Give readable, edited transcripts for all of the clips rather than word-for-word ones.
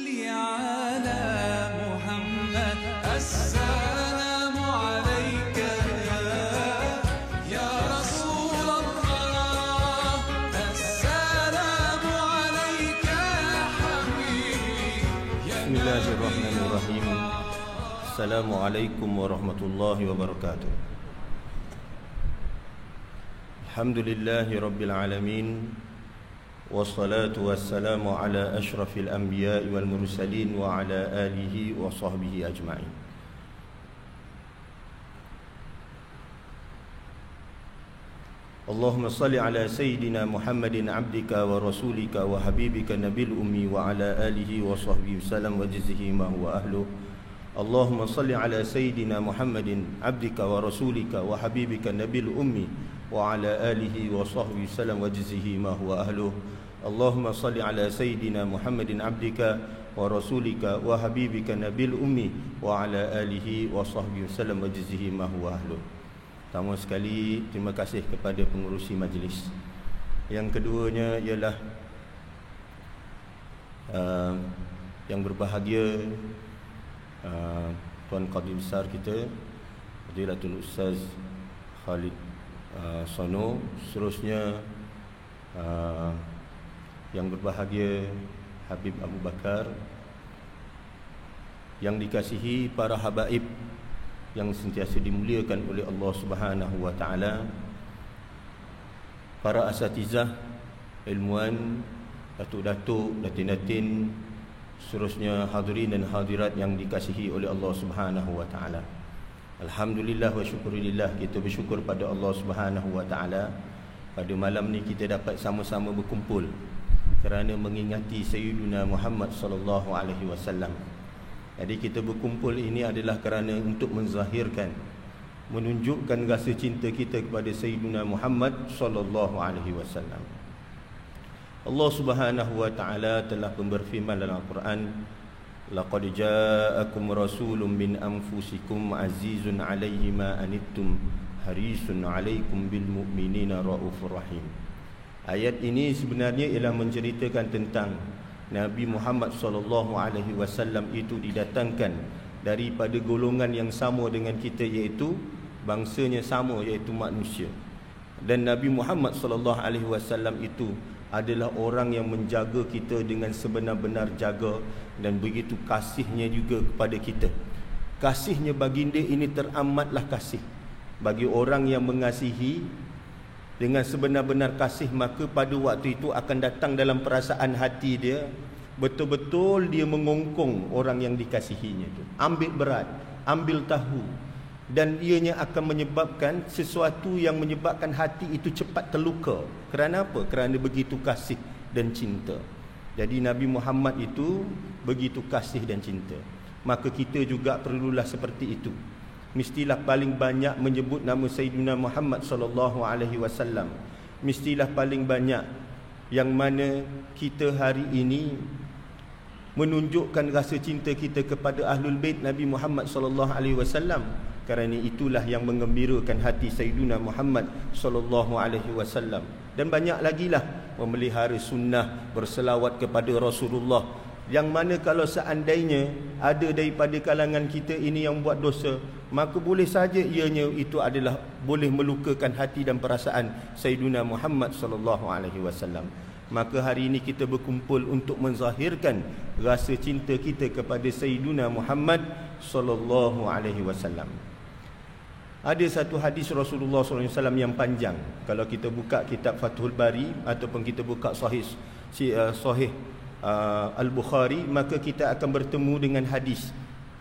صل على محمد السلام عليك يا رسول الله السلام عليك يا حبيبي بسم الله الرحمن الرحيم السلام عليكم ورحمة الله وبركاته الحمد لله رب العالمين والصلاة والسلام على أشرف الأنبياء والمرسلين وعلى آله وصحبه أجمعين. اللهم صل على سيدنا محمد عبدك ورسولك وحبيبك نبي الأمي وعلى آله وصحبه وسلم وجزه ما هو أهله. اللهم صل على سيدنا محمد عبدك ورسولك وحبيبك نبي الأمي وعلى آله وصحبه وسلم وجزه ما هو أهله. اللهم صل على سيدنا محمد عبدك ورسولك وحبيبك نبي الأمي وعلى آله وصحبه وسلم وجزه ما هو أهله. Pertama sekali, terima kasih kepada pengurusi majlis. Yang keduanya ialah yang berbahagia Tuan Qadi Besar kita Fadilatul Ustaz Khalid Sono. Seterusnya yang berbahagia Habib Abu Bakar, yang dikasihi para habaib yang sentiasa dimuliakan oleh Allah Subhanahu wa taala, para asatizah, ilmuwan, datuk-datuk, datin-datin, seterusnya hadirin dan hadirat yang dikasihi oleh Allah Subhanahu wa taala. Alhamdulillah wa syukurillah, kita bersyukur pada Allah Subhanahu wa taala pada malam ni kita dapat sama-sama berkumpul kerana mengingati Sayyiduna Muhammad sallallahu alaihi wasallam. Jadi kita berkumpul ini adalah kerana untuk menzahirkan, menunjukkan rasa cinta kita kepada Sayyiduna Muhammad sallallahu alaihi wasallam. Allah Subhanahu wa taala telah berfirman dalam Al-Quran, laqad ja'akum rasulun min anfusikum azizun 'alaihi ma anittum harisun 'alaikum bil mu'minina raufur rahim. Ayat ini sebenarnya ialah menceritakan tentang Nabi Muhammad sallallahu alaihi wasallam itu didatangkan daripada golongan yang sama dengan kita, iaitu bangsanya sama, iaitu manusia. Dan Nabi Muhammad sallallahu alaihi wasallam itu adalah orang yang menjaga kita dengan sebenar-benar jaga, dan begitu kasihnya juga kepada kita. Kasihnya baginda ini teramatlah kasih. Bagi orang yang mengasihi dengan sebenar-benar kasih, maka pada waktu itu akan datang dalam perasaan hati dia, betul-betul dia mengongkong orang yang dikasihinya itu. Ambil berat, ambil tahu, dan ianya akan menyebabkan sesuatu yang menyebabkan hati itu cepat terluka. Kerana apa? Kerana begitu kasih dan cinta. Jadi Nabi Muhammad itu begitu kasih dan cinta. Maka kita juga perlulah seperti itu. Mestilah paling banyak menyebut nama Sayyidina Muhammad sallallahu alaihi wasallam. Mestilah paling banyak yang mana kita hari ini menunjukkan rasa cinta kita kepada Ahlul Bait Nabi Muhammad sallallahu alaihi wasallam. Kerana itulah yang menggembirakan hati Sayyidina Muhammad sallallahu alaihi wasallam. Dan banyak lagi lah memelihara sunnah, berselawat kepada Rasulullah, yang mana kalau seandainya ada daripada kalangan kita ini yang buat dosa, maka boleh saja ianya itu adalah boleh melukakan hati dan perasaan Sayyidina Muhammad sallallahu alaihi wasallam. Maka hari ini kita berkumpul untuk menzahirkan rasa cinta kita kepada Sayyidina Muhammad sallallahu alaihi wasallam. Ada satu hadis Rasulullah sallallahu alaihi wasallam yang panjang. Kalau kita buka kitab Fathul Bari ataupun kita buka Sahih Al-Bukhari, maka kita akan bertemu dengan hadis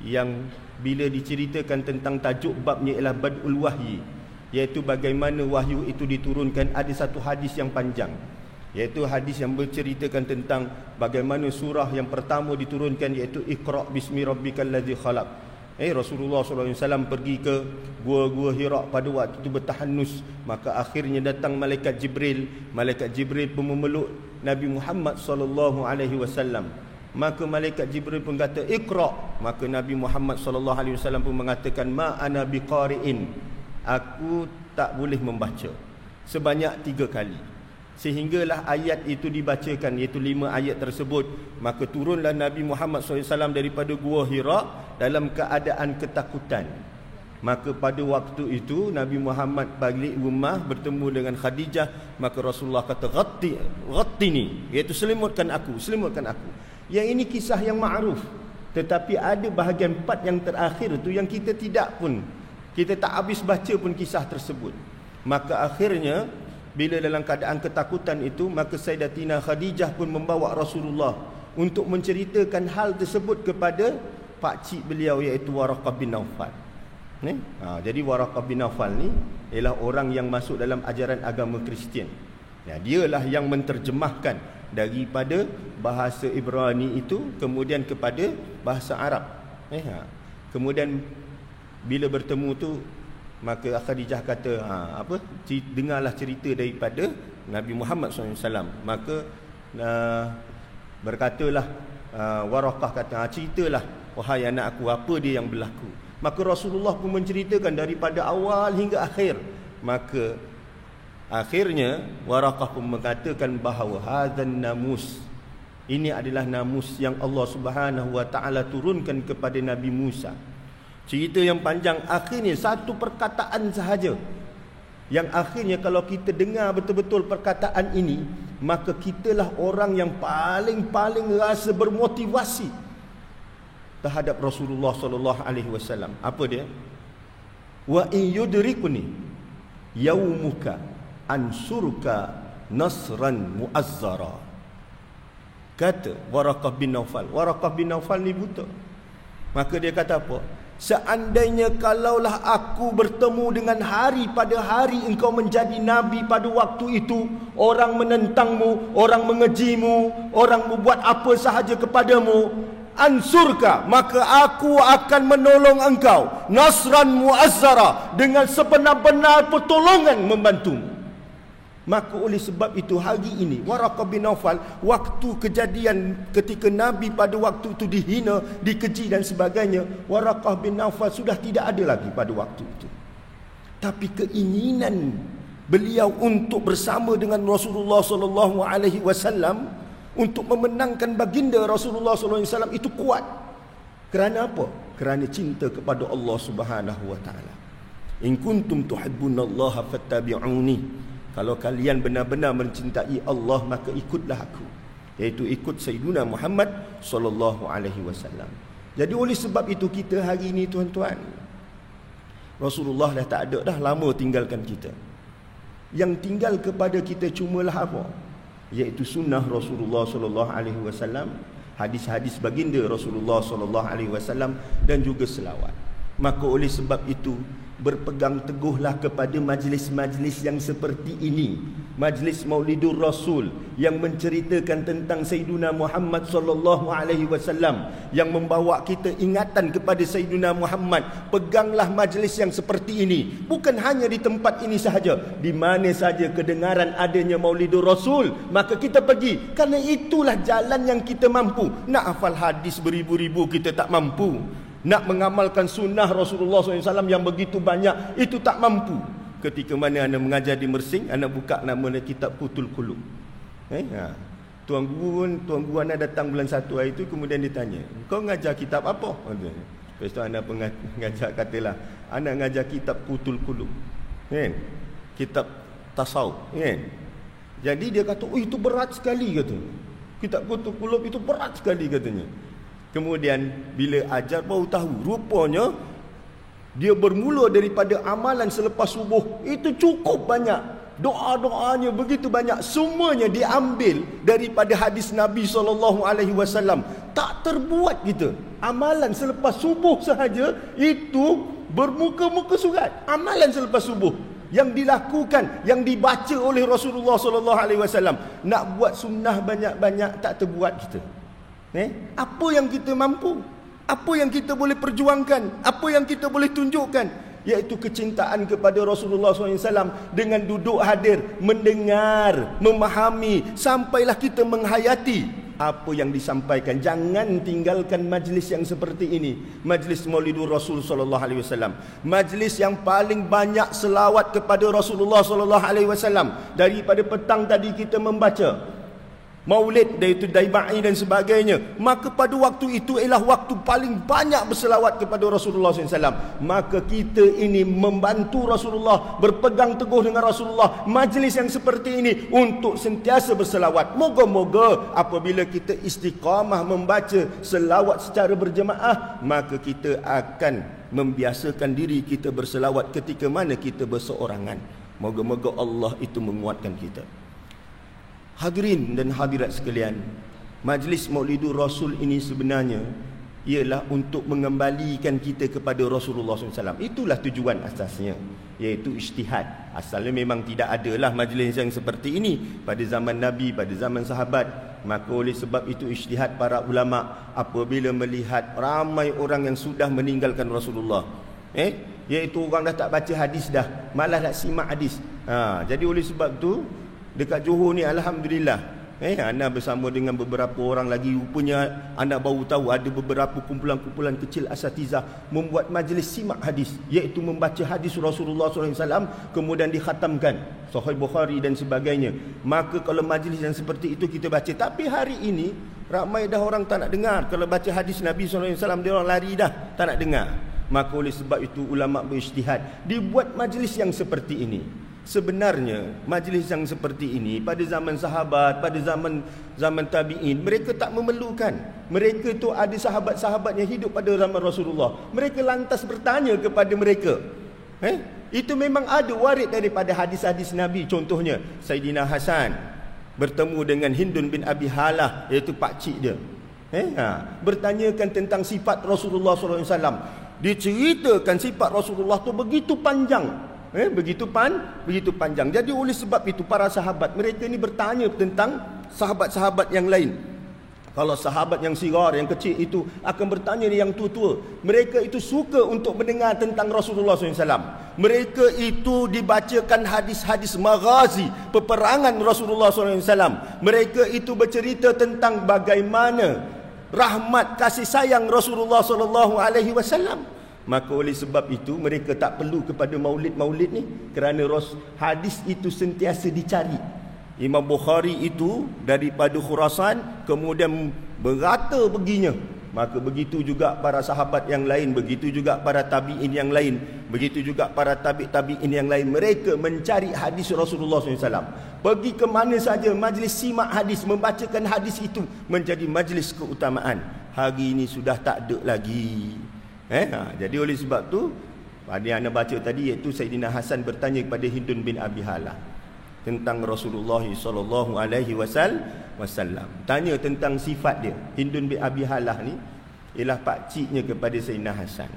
yang bila diceritakan tentang tajuk babnya ialah Bad'ul Wahyi, iaitu bagaimana wahyu itu diturunkan. Ada satu hadis yang panjang, iaitu hadis yang berceritakan tentang bagaimana surah yang pertama diturunkan, iaitu Iqra' bismi rabbikal ladzi khalaq. Rasulullah SAW pergi ke gua-gua Hira pada waktu itu bertahanus. Maka akhirnya datang malaikat Jibril. Malaikat Jibril pun memeluk Nabi Muhammad SAW. Maka malaikat Jibril pun kata Iqra'. Maka Nabi Muhammad SAW pun mengatakan ma ana biqari'in, aku tak boleh membaca, sebanyak 3 kali. Sehinggalah ayat itu dibacakan, iaitu 5 ayat tersebut. Maka turunlah Nabi Muhammad SAW daripada Gua Hira dalam keadaan ketakutan. Maka pada waktu itu Nabi Muhammad balik rumah bertemu dengan Khadijah. Maka Rasulullah kata, ghattini, iaitu selimutkan aku. Yang ini kisah yang ma'ruf. Tetapi ada bahagian part yang terakhir tu yang kita tak habis baca pun kisah tersebut. Maka akhirnya bila dalam keadaan ketakutan itu, maka Sayyidatina Khadijah pun membawa Rasulullah untuk menceritakan hal tersebut kepada pakcik beliau, iaitu Waraqah bin Naufal. Jadi Waraqah bin Naufal ni ialah orang yang masuk dalam ajaran agama Kristian. Dialah yang menterjemahkan daripada bahasa Ibrani itu kemudian kepada bahasa Arab. Kemudian bila bertemu tu, maka Khadijah kata, dengarlah cerita daripada Nabi Muhammad SAW. Maka berkatalah Waraqah kata, ceritalah wahai anak aku, apa dia yang berlaku. Maka Rasulullah pun menceritakan daripada awal hingga akhir. Maka akhirnya Waraqah pun mengatakan bahawa hadzan namus, ini adalah namus yang Allah Subhanahu wa taala turunkan kepada Nabi Musa. Cerita yang panjang, akhirnya satu perkataan sahaja yang akhirnya kalau kita dengar betul-betul perkataan ini, maka kitalah orang yang paling rasa bermotivasi terhadap Rasulullah sallallahu alaihi wasallam. Apa dia? Wa in yudrikuni yaumuka ansurka nasran muazzara. Kata Waraqah bin Naufal. Waraqah bin Naufal ni buta. Maka dia kata apa? Seandainya kalaulah aku bertemu dengan hari pada hari engkau menjadi Nabi pada waktu itu, orang menentangmu, orang mengejimu, orang membuat apa sahaja kepadamu, ansurka, maka aku akan menolong engkau, nasran muazzara, dengan sebenar-benar pertolongan membantumu. Maka oleh sebab itu hari ini Waraqah bin Naufal, waktu kejadian ketika Nabi pada waktu itu dihina, dikeji dan sebagainya, Waraqah bin Naufal sudah tidak ada lagi pada waktu itu. Tapi keinginan beliau untuk bersama dengan Rasulullah sallallahu alaihi wasallam untuk memenangkan baginda Rasulullah sallallahu alaihi wasallam itu kuat. Kerana apa? Kerana cinta kepada Allah Subhanahu wa taala. In kuntum tuhibbunallaha fattabi'uni. Kalau kalian benar-benar mencintai Allah, maka ikutlah aku, iaitu ikut Sayyidina Muhammad sallallahu alaihi wasallam. Jadi oleh sebab itu kita hari ini tuan-tuan, Rasulullah dah tak ada dah, lama tinggalkan kita. Yang tinggal kepada kita cumalah apa? Iaitu sunnah Rasulullah sallallahu alaihi wasallam, hadis-hadis baginda Rasulullah sallallahu alaihi wasallam dan juga selawat. Maka oleh sebab itu berpegang teguhlah kepada majlis-majlis yang seperti ini, majlis Maulidur Rasul yang menceritakan tentang Sayyidina Muhammad sallallahu alaihi wasallam, yang membawa kita ingatan kepada Sayyidina Muhammad. Peganglah majlis yang seperti ini, bukan hanya di tempat ini sahaja, di mana saja kedengaran adanya Maulidur Rasul, maka kita pergi, kerana itulah jalan yang kita mampu. Nak hafal hadis beribu-ribu kita tak mampu. Nak mengamalkan sunnah Rasulullah SAW yang begitu banyak, itu tak mampu. Ketika mana anda mengajar di Mersing, anda buka nama kitab Qutul Qulub. Tuan guru anda datang bulan 1 hari itu, kemudian ditanya, kau mengajar kitab apa? Lepas tu anda mengajar, katalah, anda mengajar kitab Qutul Qulub, kitab tasawuf. Jadi dia kata, oh itu berat sekali, kata. Kitab Qutul Qulub itu berat sekali, katanya. Kemudian bila ajar baru tahu, rupanya dia bermula daripada amalan selepas subuh. Itu cukup banyak, doa-doanya begitu banyak, semuanya diambil daripada hadis Nabi SAW. Tak terbuat kita. Amalan selepas subuh sahaja itu bermuka-muka surat. Amalan selepas subuh yang dilakukan, yang dibaca oleh Rasulullah SAW. Nak buat sunnah banyak-banyak tak terbuat kita. Apa yang kita mampu, apa yang kita boleh perjuangkan, apa yang kita boleh tunjukkan, iaitu kecintaan kepada Rasulullah SAW dengan duduk hadir, mendengar, memahami, sampailah kita menghayati. apa yang disampaikan. Jangan tinggalkan majlis yang seperti ini, majlis Maulidur Rasul sallallahu alaihi wasallam, majlis yang paling banyak selawat kepada Rasulullah sallallahu alaihi wasallam. Daripada petang tadi kita membaca Maulid, iaitu Daiba'i dan sebagainya, maka pada waktu itu ialah waktu paling banyak berselawat kepada Rasulullah SAW. Maka kita ini membantu Rasulullah, berpegang teguh dengan Rasulullah, majlis yang seperti ini untuk sentiasa berselawat. Moga-moga apabila kita istiqamah membaca selawat secara berjemaah, maka kita akan membiasakan diri kita berselawat ketika mana kita berseorangan. Moga-moga Allah itu menguatkan kita. Hadirin dan hadirat sekalian, majlis Maulidur Rasul ini sebenarnya ialah untuk mengembalikan kita kepada Rasulullah SAW. Itulah tujuan asasnya, iaitu ijtihad. Asalnya memang tidak adalah majlis yang seperti ini pada zaman Nabi, pada zaman sahabat. Maka oleh sebab itu ijtihad para ulama apabila melihat ramai orang yang sudah meninggalkan Rasulullah, iaitu orang dah tak baca hadis dah, malah nak simak hadis. Jadi oleh sebab tu dekat Johor ni alhamdulillah, anda bersama dengan beberapa orang lagi, rupanya anda baru tahu ada beberapa kumpulan-kumpulan kecil asatizah membuat majlis simak hadis, iaitu membaca hadis Rasulullah SAW kemudian dikhatamkan Sahih Bukhari dan sebagainya. Maka kalau majlis yang seperti itu kita baca, tapi hari ini ramai dah orang tak nak dengar. Kalau baca hadis Nabi SAW dia orang lari dah, tak nak dengar. Maka oleh sebab itu ulama berijtihad, dibuat majlis yang seperti ini. Sebenarnya majlis yang seperti ini pada zaman sahabat, pada zaman tabi'in, mereka tak memerlukan. Mereka tu ada sahabat-sahabat yang hidup pada zaman Rasulullah. Mereka lantas bertanya kepada mereka. Itu memang ada warid daripada hadis-hadis Nabi. Contohnya Sayyidina Hasan bertemu dengan Hindun bin Abi Halah, iaitu pakcik dia. Bertanyakan tentang sifat Rasulullah SAW. Diceritakan sifat Rasulullah tu begitu panjang. Begitu panjang. Jadi oleh sebab itu para sahabat mereka ni bertanya tentang sahabat-sahabat yang lain. Kalau sahabat yang sigar, yang kecil itu akan bertanya yang tua-tua. Mereka itu suka untuk mendengar tentang Rasulullah SAW. Mereka itu dibacakan hadis-hadis maghazi, peperangan Rasulullah SAW. Mereka itu bercerita tentang bagaimana rahmat kasih sayang Rasulullah SAW. Maka oleh sebab itu mereka tak perlu kepada maulid-maulid ni, kerana hadis itu sentiasa dicari. Imam Bukhari itu daripada Khurasan kemudian berata perginya. Maka begitu juga para sahabat yang lain, begitu juga para tabi'in yang lain, begitu juga para tabi'in yang lain. Mereka mencari hadis Rasulullah SAW. Pergi ke mana saja, majlis simak hadis, membacakan hadis itu menjadi majlis keutamaan. Hari ini sudah tak ada lagi. Jadi oleh sebab tu yang anda baca tadi, iaitu Sayyidina Hasan bertanya kepada Hindun bin Abi Halah tentang Rasulullah sallallahu alaihi wasallam. Tanya tentang sifat dia. Hindun bin Abi Halah ni ialah pakciknya kepada Sayyidina Hasan.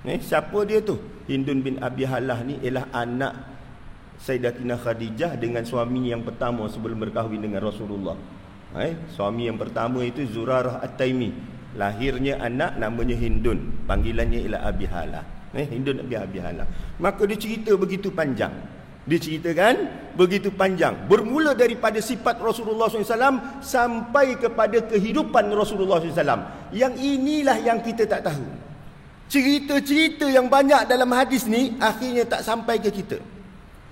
Siapa dia tu? Hindun bin Abi Halah ni ialah anak Sayyidatina Khadijah dengan suami yang pertama sebelum berkahwin dengan Rasulullah. Suami yang pertama itu Zurarah At-Taimi. Lahirnya anak namanya Hindun, panggilannya ialah Abi Halah. Hindun Abi Halah. Maka dia cerita begitu panjang. Diceritakan begitu panjang. Bermula daripada sifat Rasulullah SAW sampai kepada kehidupan Rasulullah SAW. Yang inilah yang kita tak tahu. Cerita-cerita yang banyak dalam hadis ni akhirnya tak sampai ke kita.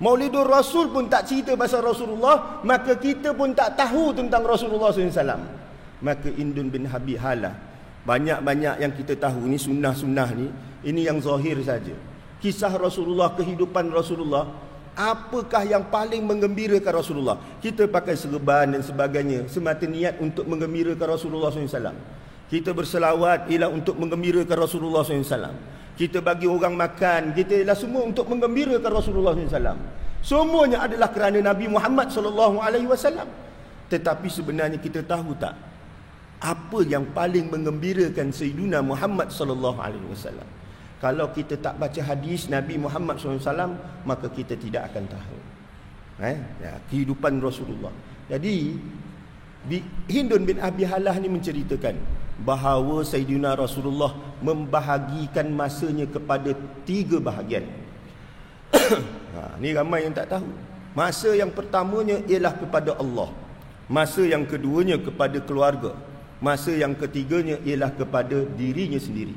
Maulidur Rasul pun tak cerita pasal Rasulullah, maka kita pun tak tahu tentang Rasulullah SAW. Maka Hindun bin Abi Halah, banyak-banyak yang kita tahu ni sunnah-sunnah ni, ini yang zahir saja. Kisah Rasulullah, kehidupan Rasulullah, apakah yang paling menggembirakan Rasulullah? Kita pakai serban dan sebagainya semata niat untuk menggembirakan Rasulullah SAW. Kita berselawat ialah untuk menggembirakan Rasulullah SAW. Kita bagi orang makan, kita ialah semua untuk menggembirakan Rasulullah SAW. Semuanya adalah kerana Nabi Muhammad SAW. Tetapi sebenarnya kita tahu tak apa yang paling menggembirakan Sayyidina Muhammad SAW? Kalau kita tak baca hadis Nabi Muhammad SAW, maka kita tidak akan tahu kehidupan Rasulullah. Jadi Hindun bin Abi Halah ni menceritakan bahawa Sayyidina Rasulullah membahagikan masanya kepada 3 bahagian. Ni ramai yang tak tahu. Masa yang pertamanya ialah kepada Allah. Masa yang keduanya kepada keluarga. Masa yang ketiganya ialah kepada dirinya sendiri.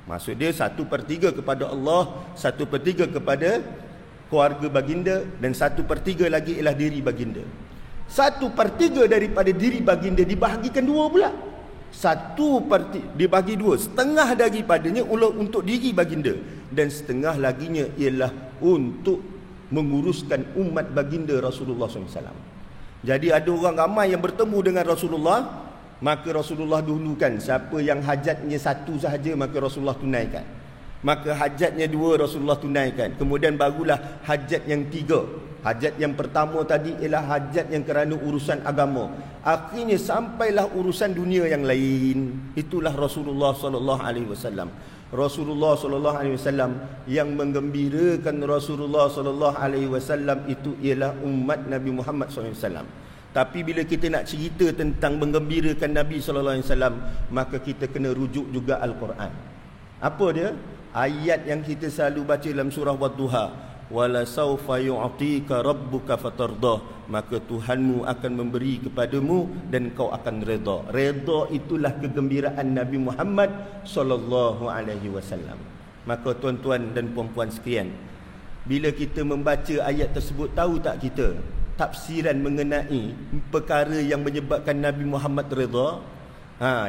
Maksud dia 1/3 kepada Allah, 1/3 kepada keluarga baginda, dan 1/3 lagi ialah diri baginda. 1/3 daripada diri baginda dibahagikan dua pula. 1/3 dibagi dua, setengah daripadanya untuk diri baginda, dan setengah laginya ialah untuk menguruskan umat baginda Rasulullah SAW. Jadi ada orang ramai yang bertemu dengan Rasulullah, maka Rasulullah dahulukan siapa yang hajatnya satu sahaja, maka Rasulullah tunaikan. Maka hajatnya dua Rasulullah tunaikan. Kemudian barulah hajat yang tiga. Hajat yang pertama tadi ialah hajat yang kerana urusan agama. Akhirnya sampailah urusan dunia yang lain. Itulah Rasulullah SAW. Rasulullah SAW yang menggembirakan Rasulullah SAW itu ialah umat Nabi Muhammad SAW. Tapi bila kita nak cerita tentang menggembirakan Nabi SAW, maka kita kena rujuk juga Al-Quran. Apa dia? Ayat yang kita selalu baca dalam surah Wadduha, wala saufa yu'tika rabbuka fatardah, maka Tuhanmu akan memberi kepadamu dan kau akan redha. Redha itulah kegembiraan Nabi Muhammad sallallahu alaihi wasallam. Maka tuan-tuan dan puan-puan sekalian, bila kita membaca ayat tersebut, tahu tak kita tafsiran mengenai perkara yang menyebabkan Nabi Muhammad redha?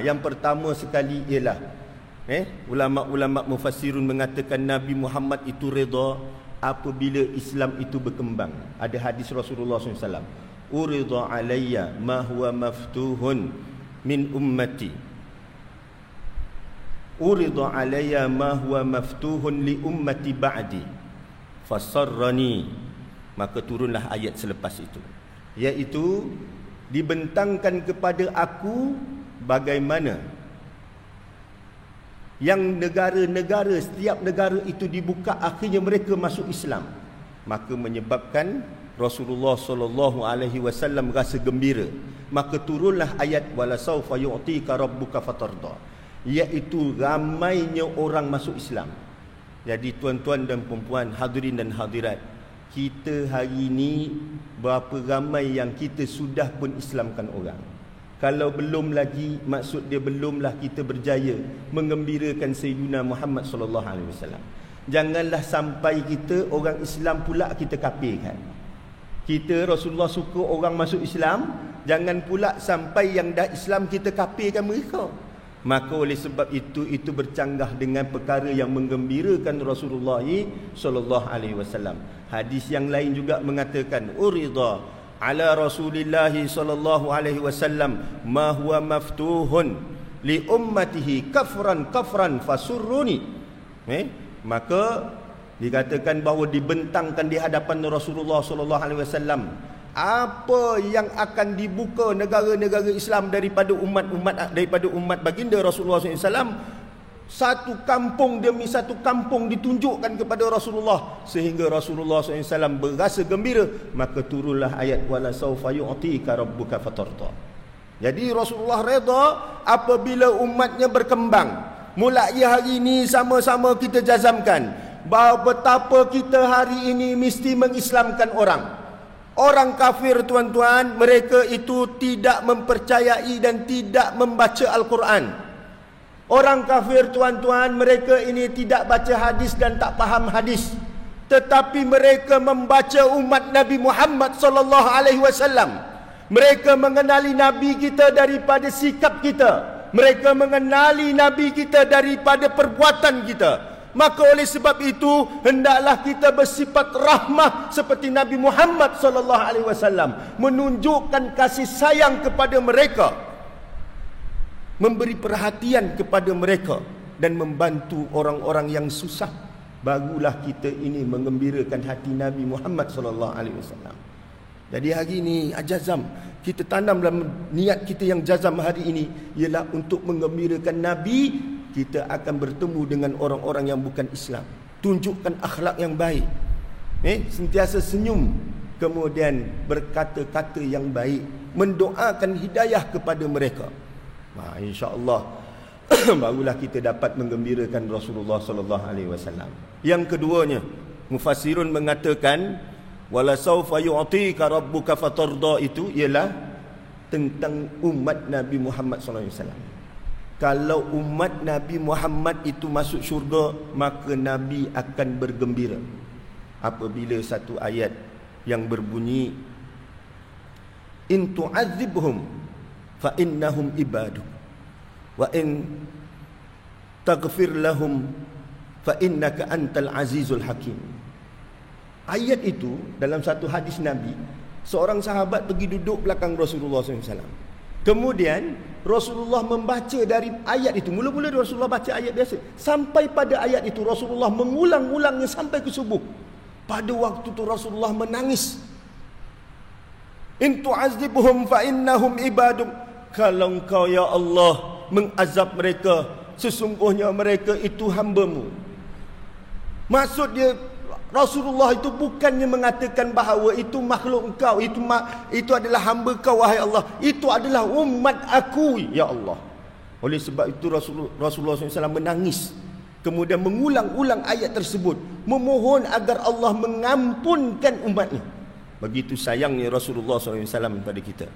Yang pertama sekali ialah ulama-ulama mufassirun mengatakan Nabi Muhammad itu redha apabila Islam itu berkembang. Ada hadis Rasulullah SAW, urida alayya ma huwa maftuhun min ummati, urida alayya ma huwa maftuhun li ummati ba'di fasarrani. Maka turunlah ayat selepas itu, iaitu dibentangkan kepada aku bagaimana yang negara-negara, setiap negara itu dibuka, akhirnya mereka masuk Islam. Maka menyebabkan Rasulullah SAW rasa gembira. Maka turunlah ayat wala saufa yu'tika rabbuka fatarda, iaitu ramainya orang masuk Islam. Jadi tuan-tuan dan puan-puan, hadirin dan hadirat, kita hari ini berapa ramai yang kita sudah pun Islamkan orang. Kalau belum lagi, maksud dia belumlah kita berjaya menggembirakan Sayyidina Muhammad sallallahu alaihi wasallam. Janganlah sampai kita orang Islam pula kita kafirkan. Kita Rasulullah suka orang masuk Islam, jangan pula sampai yang dah Islam kita kafirkan mereka. Maka oleh sebab itu bercanggah dengan perkara yang menggembirakan Rasulullah sallallahu alaihi wasallam. Hadis yang lain juga mengatakan urida ala Rasulillahi sallallahu alaihi wasallam ma huwa maftuhun li ummatihi kafran fasurruni. Maka dikatakan bahawa dibentangkan di hadapan Rasulullah sallallahu alaihi wasallam apa yang akan dibuka negara-negara Islam daripada umat baginda Rasulullah SAW. Satu kampung demi satu kampung ditunjukkan kepada Rasulullah, sehingga Rasulullah SAW berasa gembira. Maka turunlah ayat wala saufa yu'tika rabbuka fatarda. Jadi Rasulullah redha apabila umatnya berkembang. Mulai hari ini sama-sama kita jazamkan bahawa betapa kita hari ini mesti mengislamkan orang. Orang kafir tuan-tuan, mereka itu tidak mempercayai dan tidak membaca Al-Quran. Orang kafir tuan-tuan, mereka ini tidak baca hadis dan tak faham hadis. Tetapi mereka membaca umat Nabi Muhammad sallallahu alaihi wasallam. Mereka mengenali Nabi kita daripada sikap kita. Mereka mengenali Nabi kita daripada perbuatan kita. Maka oleh sebab itu hendaklah kita bersifat rahmah seperti Nabi Muhammad sallallahu alaihi wasallam, menunjukkan kasih sayang kepada mereka, memberi perhatian kepada mereka dan membantu orang-orang yang susah. Barulah kita ini mengembirakan hati Nabi Muhammad sallallahu alaihi wasallam. Jadi hari ini ajazam kita tanam dalam niat kita yang jazam hari ini ialah untuk menggembirakan Nabi. Kita akan bertemu dengan orang-orang yang bukan Islam. Tunjukkan akhlak yang baik. Sentiasa senyum. Kemudian berkata-kata yang baik. Mendoakan hidayah kepada mereka. InsyaAllah barulah kita dapat menggembirakan Rasulullah sallallahu alaihi wasallam. Yang keduanya, mufassirun mengatakan wala saufa yu'tika rabbuka fatarda itu ialah tentang umat Nabi Muhammad SAW. Kalau umat Nabi Muhammad itu masuk syurga, maka Nabi akan bergembira apabila satu ayat yang berbunyi, in tu'adzibhum fa innahum ibaduk wa in taghfir lahum fa innaka antal azizul hakim. Ayat itu dalam satu hadis Nabi, seorang sahabat pergi duduk belakang Rasulullah SAW. Kemudian Rasulullah membaca dari ayat itu. Mula-mula Rasulullah baca ayat biasa, sampai pada ayat itu Rasulullah mengulang-ulangnya sampai ke subuh. Pada waktu itu Rasulullah menangis. In tu'azibhum fa innahum ibaduk. Kalau engkau ya Allah mengazab mereka, sesungguhnya mereka itu hamba-Mu. Maksud dia, Rasulullah itu bukannya mengatakan bahawa itu makhluk engkau, itu adalah hamba kau wahai Allah, itu adalah umat aku ya Allah. Oleh sebab itu Rasulullah SAW menangis, kemudian mengulang-ulang ayat tersebut, memohon agar Allah mengampunkan umatnya. Begitu sayangnya Rasulullah SAW pada kita.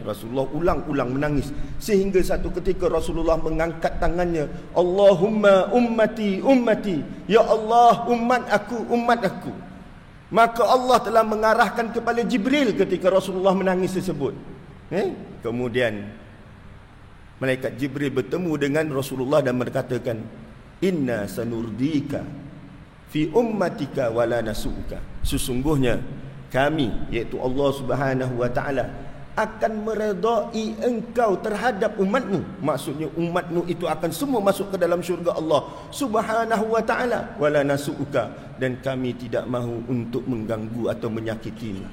Rasulullah ulang-ulang menangis, sehingga satu ketika Rasulullah mengangkat tangannya, Allahumma ummati ummati, ya Allah umat aku. Maka Allah telah mengarahkan kepada Jibril ketika Rasulullah menangis tersebut. Kemudian malaikat Jibril bertemu dengan Rasulullah dan berkatakan, inna sanurdika fi ummatika wala nasuka. Sesungguhnya kami, iaitu Allah Subhanahu wa taala, akan meredai engkau terhadap umatmu. Maksudnya umatmu itu akan semua masuk ke dalam syurga Allah Subhanahu wa ta'ala. Wala nasu'uka, dan kami tidak mahu untuk mengganggu atau menyakitimu.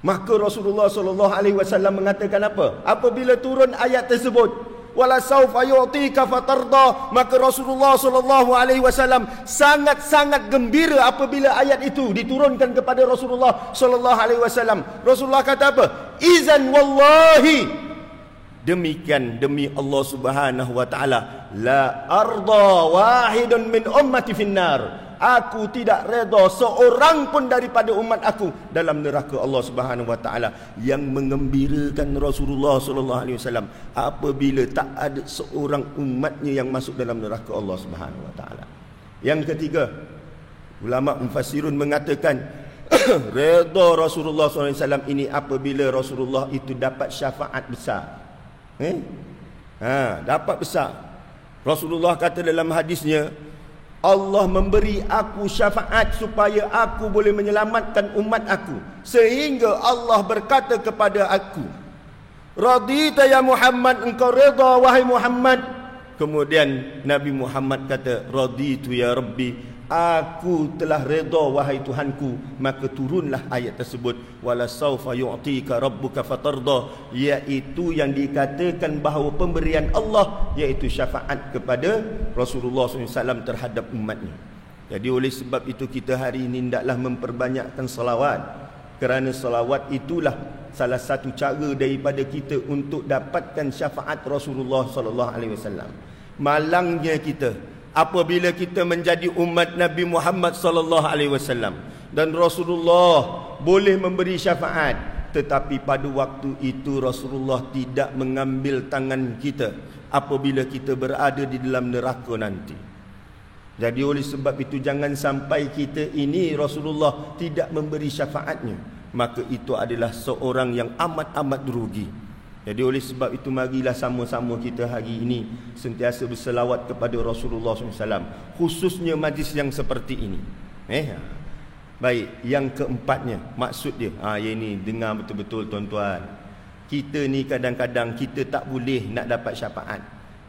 Maka Rasulullah SAW mengatakan apa? Apabila turun ayat tersebut, wala saufa yu'tika fatarda, maka Rasulullah SAW sangat-sangat gembira apabila ayat itu diturunkan kepada Rasulullah SAW. Rasulullah kata apa? Izan wallahi, demikian demi Allah Subhanahu wa taala, la arda wahidun min ummati finnar, aku tidak redha seorang pun daripada umat aku dalam neraka Allah Subhanahu wa taala. Yang mengembirakan Rasulullah sallallahu alaihi wasallam apabila tak ada seorang umatnya yang masuk dalam neraka Allah Subhanahu wa taala. Yang ketiga, ulama mufassirun mengatakan redha Rasulullah sallallahu alaihi wasallam ini apabila Rasulullah itu dapat syafaat besar. Dapat besar. Rasulullah kata dalam hadisnya, Allah memberi aku syafaat supaya aku boleh menyelamatkan umat aku, sehingga Allah berkata kepada aku, radita ya Muhammad, engkau redha wahai Muhammad. Kemudian Nabi Muhammad kata, raditu ya Rabbi, aku telah redha wahai Tuhanku. Maka turunlah ayat tersebut, wala saufa yu'tika rabbuka fatarda, iaitu yang dikatakan bahawa pemberian Allah iaitu syafaat kepada Rasulullah SAW terhadap umatnya. Jadi oleh sebab itu kita hari ini hendaklah memperbanyakkan salawat, kerana salawat itulah salah satu cara daripada kita untuk dapatkan syafaat Rasulullah SAW. Malangnya kita apabila kita menjadi umat Nabi Muhammad sallallahu alaihi wasallam dan Rasulullah boleh memberi syafaat, tetapi pada waktu itu Rasulullah tidak mengambil tangan kita apabila kita berada di dalam neraka nanti. Jadi oleh sebab itu jangan sampai kita ini Rasulullah tidak memberi syafaatnya, maka itu adalah seorang yang amat-amat rugi. Jadi oleh sebab itu marilah sama-sama kita hari ini sentiasa berselawat kepada Rasulullah SAW, khususnya majlis yang seperti ini. Baik, yang keempatnya, maksud dia, ini dengar betul-betul tuan-tuan. Kita ni kadang-kadang kita tak boleh nak dapat syafaat,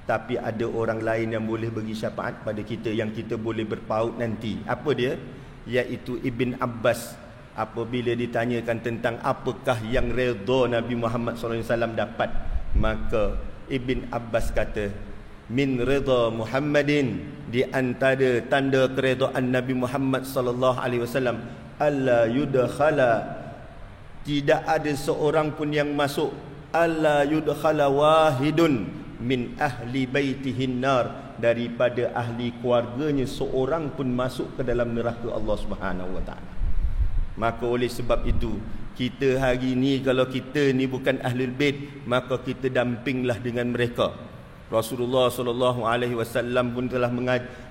tapi ada orang lain yang boleh bagi syafaat pada kita, yang kita boleh berpaut nanti. Apa dia? Iaitu Ibn Abbas. Apabila ditanyakan tentang apakah yang redha Nabi Muhammad SAW dapat, maka Ibn Abbas kata, min redha Muhammadin, di antara tanda keredaan Nabi Muhammad SAW, alla yudkhala, tidak ada seorang pun yang masuk, alla yudkhala wahidun min ahli baitihin nar, daripada ahli keluarganya seorang pun masuk ke dalam neraka Allah Subhanahu wa taala. Maka oleh sebab itu Kita hari ni kalau kita ni bukan Ahlul Bait, maka kita dampinglah dengan mereka. Rasulullah SAW pun telah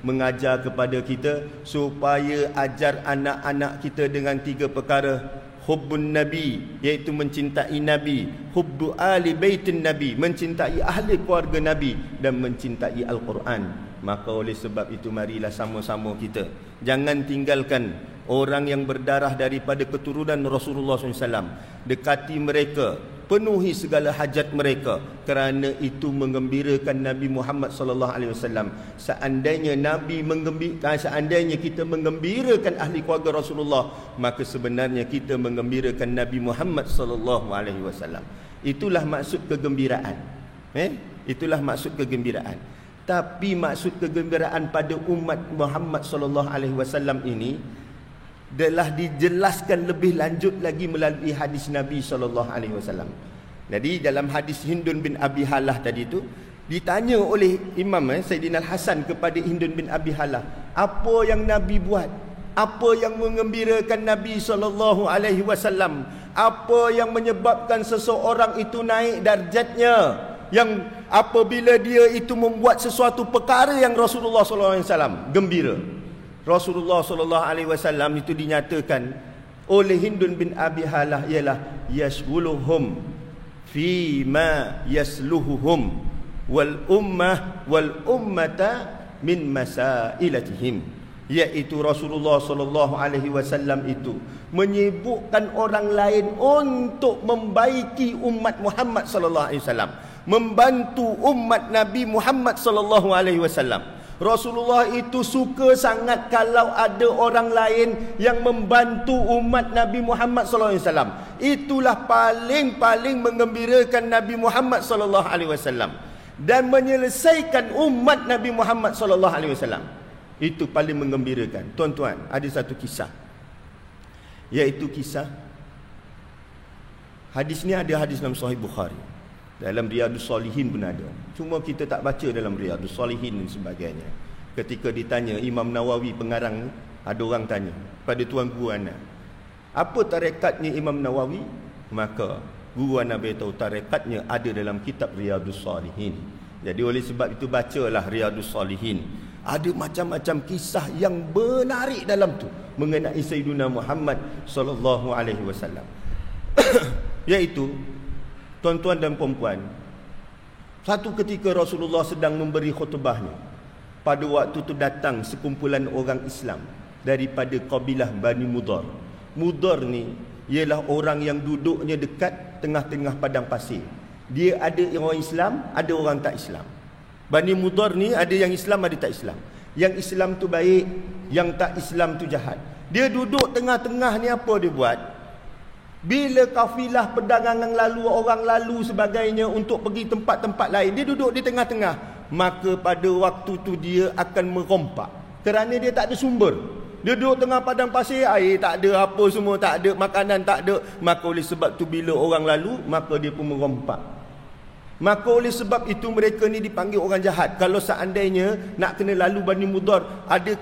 mengajar kepada kita supaya ajar anak-anak kita dengan 3 perkara. Hubbun Nabi, iaitu mencintai Nabi. Hubbu ahli baitin Nabi, mencintai ahli keluarga Nabi. Dan mencintai Al-Quran. Maka oleh sebab itu marilah sama-sama kita jangan tinggalkan orang yang berdarah daripada keturunan Rasulullah SAW. Dekati mereka, penuhi segala hajat mereka, kerana itu menggembirakan Nabi Muhammad SAW. Seandainya kita menggembirakan ahli keluarga Rasulullah, maka sebenarnya kita menggembirakan Nabi Muhammad SAW. Itulah maksud kegembiraan. Itulah maksud kegembiraan. Tapi maksud kegembiraan pada umat Muhammad SAW ini telah dijelaskan lebih lanjut lagi melalui hadis Nabi SAW. Jadi dalam hadis Hindun bin Abi Halah tadi itu, ditanya oleh Imam Sayyidina Al-Hasan kepada Hindun bin Abi Halah, apa yang Nabi buat? Apa yang mengembirakan Nabi SAW? Apa yang menyebabkan seseorang itu naik darjatnya? Yang apabila dia itu membuat sesuatu perkara yang Rasulullah SAW gembira. Rasulullah SAW itu dinyatakan oleh Hindun bin Abi Halah ialah yashghuluhum fi ma yasluhuhum wal ummata min masailatihim. Iaitu Rasulullah SAW itu menyibukkan orang lain untuk membaiki umat Muhammad SAW, membantu umat Nabi Muhammad SAW. Rasulullah itu suka sangat kalau ada orang lain yang membantu umat Nabi Muhammad SAW. Itulah paling menggembirakan Nabi Muhammad SAW dan menyelesaikan umat Nabi Muhammad SAW. Itu paling menggembirakan. Tuan-tuan, ada satu kisah, iaitu kisah, hadis ni ada hadis dalam Sahih Bukhari, dalam Riyadhus Shalihin pun ada. Cuma kita tak baca dalam Riyadhus Shalihin dan sebagainya. Ketika ditanya Imam Nawawi pengarang, ada orang tanya pada tuan guru ana, apa tarekatnya Imam Nawawi? Maka guru ana beritahu tarekatnya ada dalam kitab Riyadhus Shalihin. Jadi oleh sebab itu bacalah Riyadhus Shalihin. Ada macam-macam kisah yang menarik dalam tu mengenai Sayyidina Muhammad sallallahu alaihi wasallam. Iaitu, tuan-tuan dan puan-puan, satu ketika Rasulullah sedang memberi khutbahnya. Pada waktu itu datang sekumpulan orang Islam daripada kabilah Bani Mudhar. Mudhar ni ialah orang yang duduknya dekat tengah-tengah padang pasir. Dia ada orang Islam, ada orang tak Islam. Bani Mudhar ni ada yang Islam, ada tak Islam. Yang Islam tu baik, yang tak Islam tu jahat. Dia duduk tengah-tengah ni, apa dia buat? Bila kafilah perdagangan lalu, orang lalu sebagainya untuk pergi tempat-tempat lain, dia duduk di tengah-tengah. Maka pada waktu tu dia akan merompak, kerana dia tak ada sumber. Dia duduk tengah padang pasir, air tak ada, apa semua tak ada, makanan tak ada. Maka oleh sebab tu bila orang lalu, maka dia pun merompak. Maka oleh sebab itu mereka ni dipanggil orang jahat. Kalau seandainya nak kena lalu Bani Mudhar, ada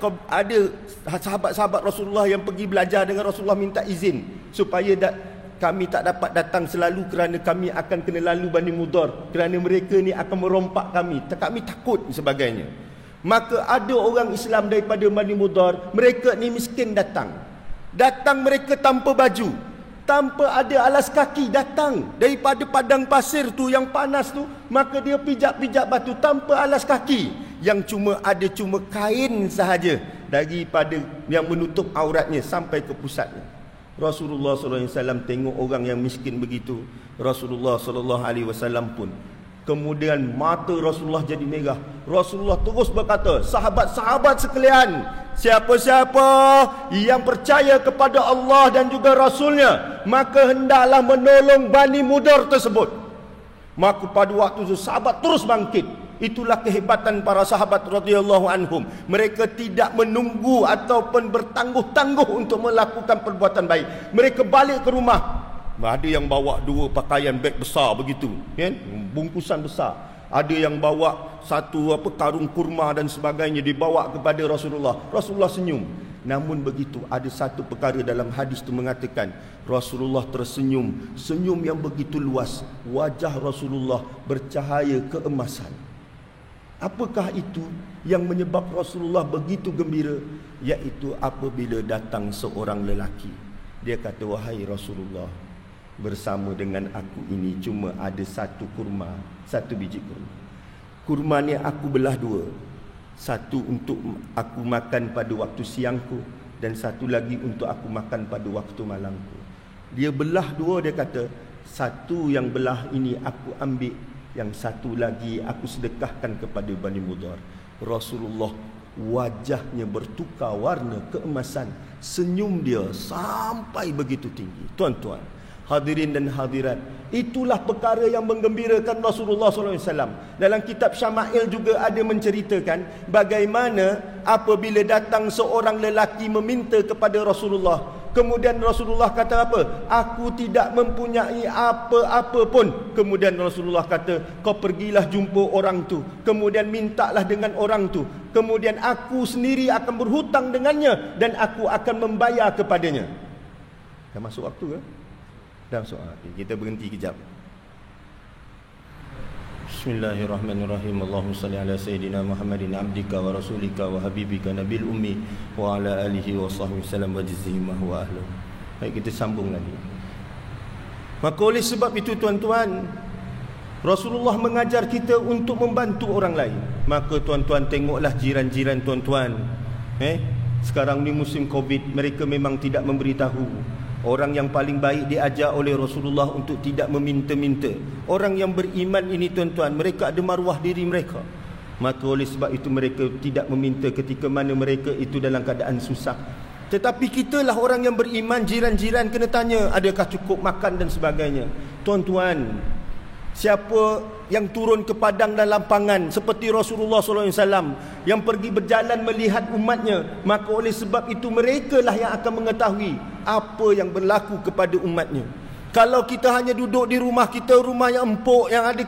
sahabat-sahabat Rasulullah yang pergi belajar dengan Rasulullah, minta izin supaya kami tak dapat datang selalu kerana kami akan kena lalu Bani Mudhar, kerana mereka ni akan merompak kami takut sebagainya. Maka ada orang Islam daripada Bani Mudhar, mereka ni miskin, datang mereka tanpa baju, tanpa ada alas kaki, datang daripada padang pasir tu yang panas tu. Maka dia pijak-pijak batu tanpa alas kaki, yang cuma kain sahaja daripada yang menutup auratnya sampai ke pusatnya. Rasulullah SAW tengok orang yang miskin begitu. Rasulullah SAW pun, kemudian mata Rasulullah jadi merah. Rasulullah terus berkata, sahabat-sahabat sekalian, siapa-siapa yang percaya kepada Allah dan juga Rasulnya, maka hendaklah menolong Bani Mudhar tersebut. Maka pada waktu itu sahabat terus bangkit. Itulah kehebatan para sahabat radhiyallahu anhum. Mereka tidak menunggu ataupun bertangguh-tangguh untuk melakukan perbuatan baik. Mereka balik ke rumah. Ada yang bawa 2 pakaian beg besar begitu, kan? Bungkusan besar. Ada yang bawa satu karung kurma dan sebagainya, dibawa kepada Rasulullah. Rasulullah senyum. Namun begitu, ada satu perkara dalam hadis itu mengatakan Rasulullah tersenyum, senyum yang begitu luas. Wajah Rasulullah bercahaya keemasan. Apakah itu yang menyebab Rasulullah begitu gembira? Iaitu apabila datang seorang lelaki, dia kata, wahai Rasulullah, bersama dengan aku ini cuma ada satu kurma, satu biji kurma. Kurma ni aku belah dua. Satu untuk aku makan pada waktu siangku, dan satu lagi untuk aku makan pada waktu malamku. Dia belah dua, dia kata, satu yang belah ini aku ambil, yang satu lagi aku sedekahkan kepada Bani Mudhar. Rasulullah wajahnya bertukar warna keemasan, senyum dia sampai begitu tinggi. Tuan-tuan, hadirin dan hadirat, itulah perkara yang menggembirakan Rasulullah SAW. Dalam kitab Syama'il juga ada menceritakan bagaimana apabila datang seorang lelaki meminta kepada Rasulullah, kemudian Rasulullah kata apa? Aku tidak mempunyai apa-apa pun. Kemudian Rasulullah kata, kau pergilah jumpa orang tu, kemudian mintalah dengan orang tu, kemudian aku sendiri akan berhutang dengannya dan aku akan membayar kepadanya. Dah masuk waktu ke? Dah masuk. Kita berhenti kejap. Bismillahirrahmanirrahim. Allahumma salli ala Sayyidina Muhammadin abdika wa rasulika wa habibika nabil ummi wa ala alihi wa sahbihi sallam wa jazihimah wa ahlu. Baik, kita sambung lagi. Maka oleh sebab itu tuan-tuan, Rasulullah mengajar kita untuk membantu orang lain. Maka tuan-tuan tengoklah jiran-jiran tuan-tuan. Sekarang ni musim Covid, mereka memang tidak memberitahu. Orang yang paling baik diajar oleh Rasulullah untuk tidak meminta-minta. Orang yang beriman ini tuan-tuan, mereka ada maruah diri mereka. Maka oleh sebab itu mereka tidak meminta ketika mana mereka itu dalam keadaan susah. Tetapi kitalah orang yang beriman, jiran-jiran kena tanya, adakah cukup makan dan sebagainya. Tuan-tuan, siapa yang turun ke padang dan lapangan seperti Rasulullah SAW yang pergi berjalan melihat umatnya, maka oleh sebab itu merekalah yang akan mengetahui apa yang berlaku kepada umatnya. Kalau kita hanya duduk di rumah kita, rumah yang empuk, yang ada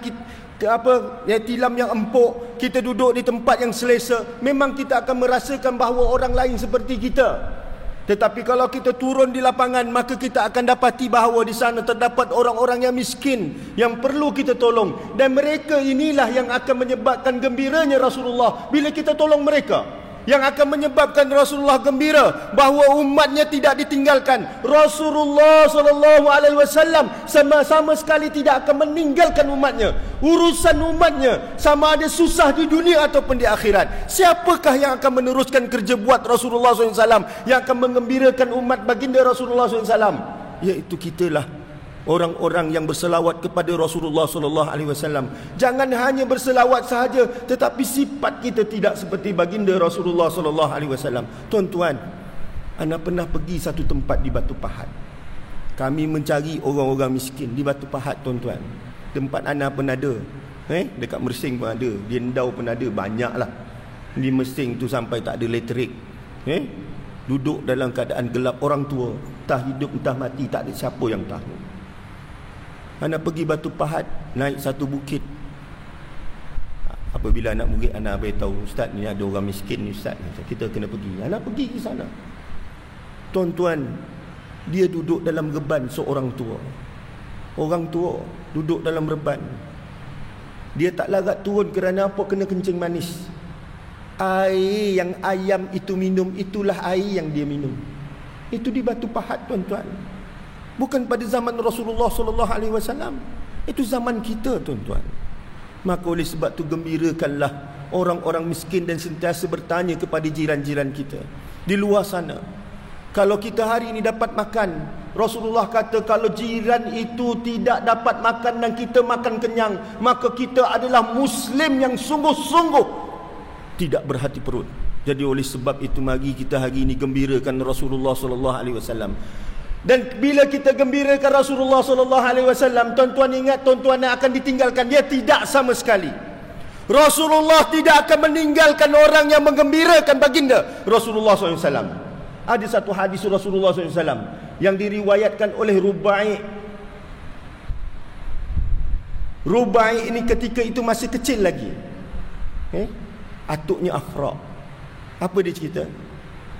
tilam yang empuk, kita duduk di tempat yang selesa, memang kita akan merasakan bahawa orang lain seperti kita. Tetapi kalau kita turun di lapangan, maka kita akan dapati bahawa di sana terdapat orang-orang yang miskin yang perlu kita tolong, dan mereka inilah yang akan menyebabkan gembiranya Rasulullah bila kita tolong mereka. Yang akan menyebabkan Rasulullah gembira bahawa umatnya tidak ditinggalkan. Rasulullah SAW sama sekali tidak akan meninggalkan umatnya. Urusan umatnya, sama ada susah di dunia ataupun di akhirat, siapakah yang akan meneruskan kerja buat Rasulullah SAW, yang akan mengembirakan umat baginda Rasulullah SAW? Iaitu kitalah, orang-orang yang berselawat kepada Rasulullah SAW. Jangan hanya berselawat sahaja, tetapi sifat kita tidak seperti baginda Rasulullah SAW. Tuan-tuan, ana pernah pergi satu tempat di Batu Pahat. Kami mencari orang-orang miskin di Batu Pahat, tuan-tuan. Tempat ana pun ada, dekat Mersing pun ada, di Endau pun ada, banyaklah. Di Mersing tu sampai tak ada elektrik, duduk dalam keadaan gelap, orang tua, entah hidup entah mati, tak ada siapa yang tahu. Anak pergi Batu Pahat, naik satu bukit. Apabila anak murid anak beritahu, ustaz ni ada orang miskin ni ustaz, kita kena pergi. Anak pergi ke sana. Tuan-tuan, dia duduk dalam reban seorang tua. Orang tua duduk dalam reban. Dia tak larat turun kerana apa? Kena kencing manis. Air yang ayam itu minum, itulah air yang dia minum. Itu di Batu Pahat, tuan-tuan. Bukan pada zaman Rasulullah SAW. Itu zaman kita, tuan-tuan. Maka oleh sebab tu gembirakanlah orang-orang miskin dan sentiasa bertanya kepada jiran-jiran kita di luar sana. Kalau kita hari ini dapat makan, Rasulullah kata kalau jiran itu tidak dapat makan dan kita makan kenyang, maka kita adalah Muslim yang sungguh-sungguh tidak berhati perut. Jadi oleh sebab itu mari kita hari ini gembirakan Rasulullah SAW. Dan bila kita gembirakan Rasulullah SAW, tuan-tuan ingat, tuan-tuan yang akan ditinggalkan. Dia tidak sama sekali. Rasulullah tidak akan meninggalkan orang yang menggembirakan baginda Rasulullah SAW. Ada satu hadis Rasulullah SAW yang diriwayatkan oleh Rubai. Rubai ini ketika itu masih kecil lagi. Atuknya Afra. Apa dia cerita?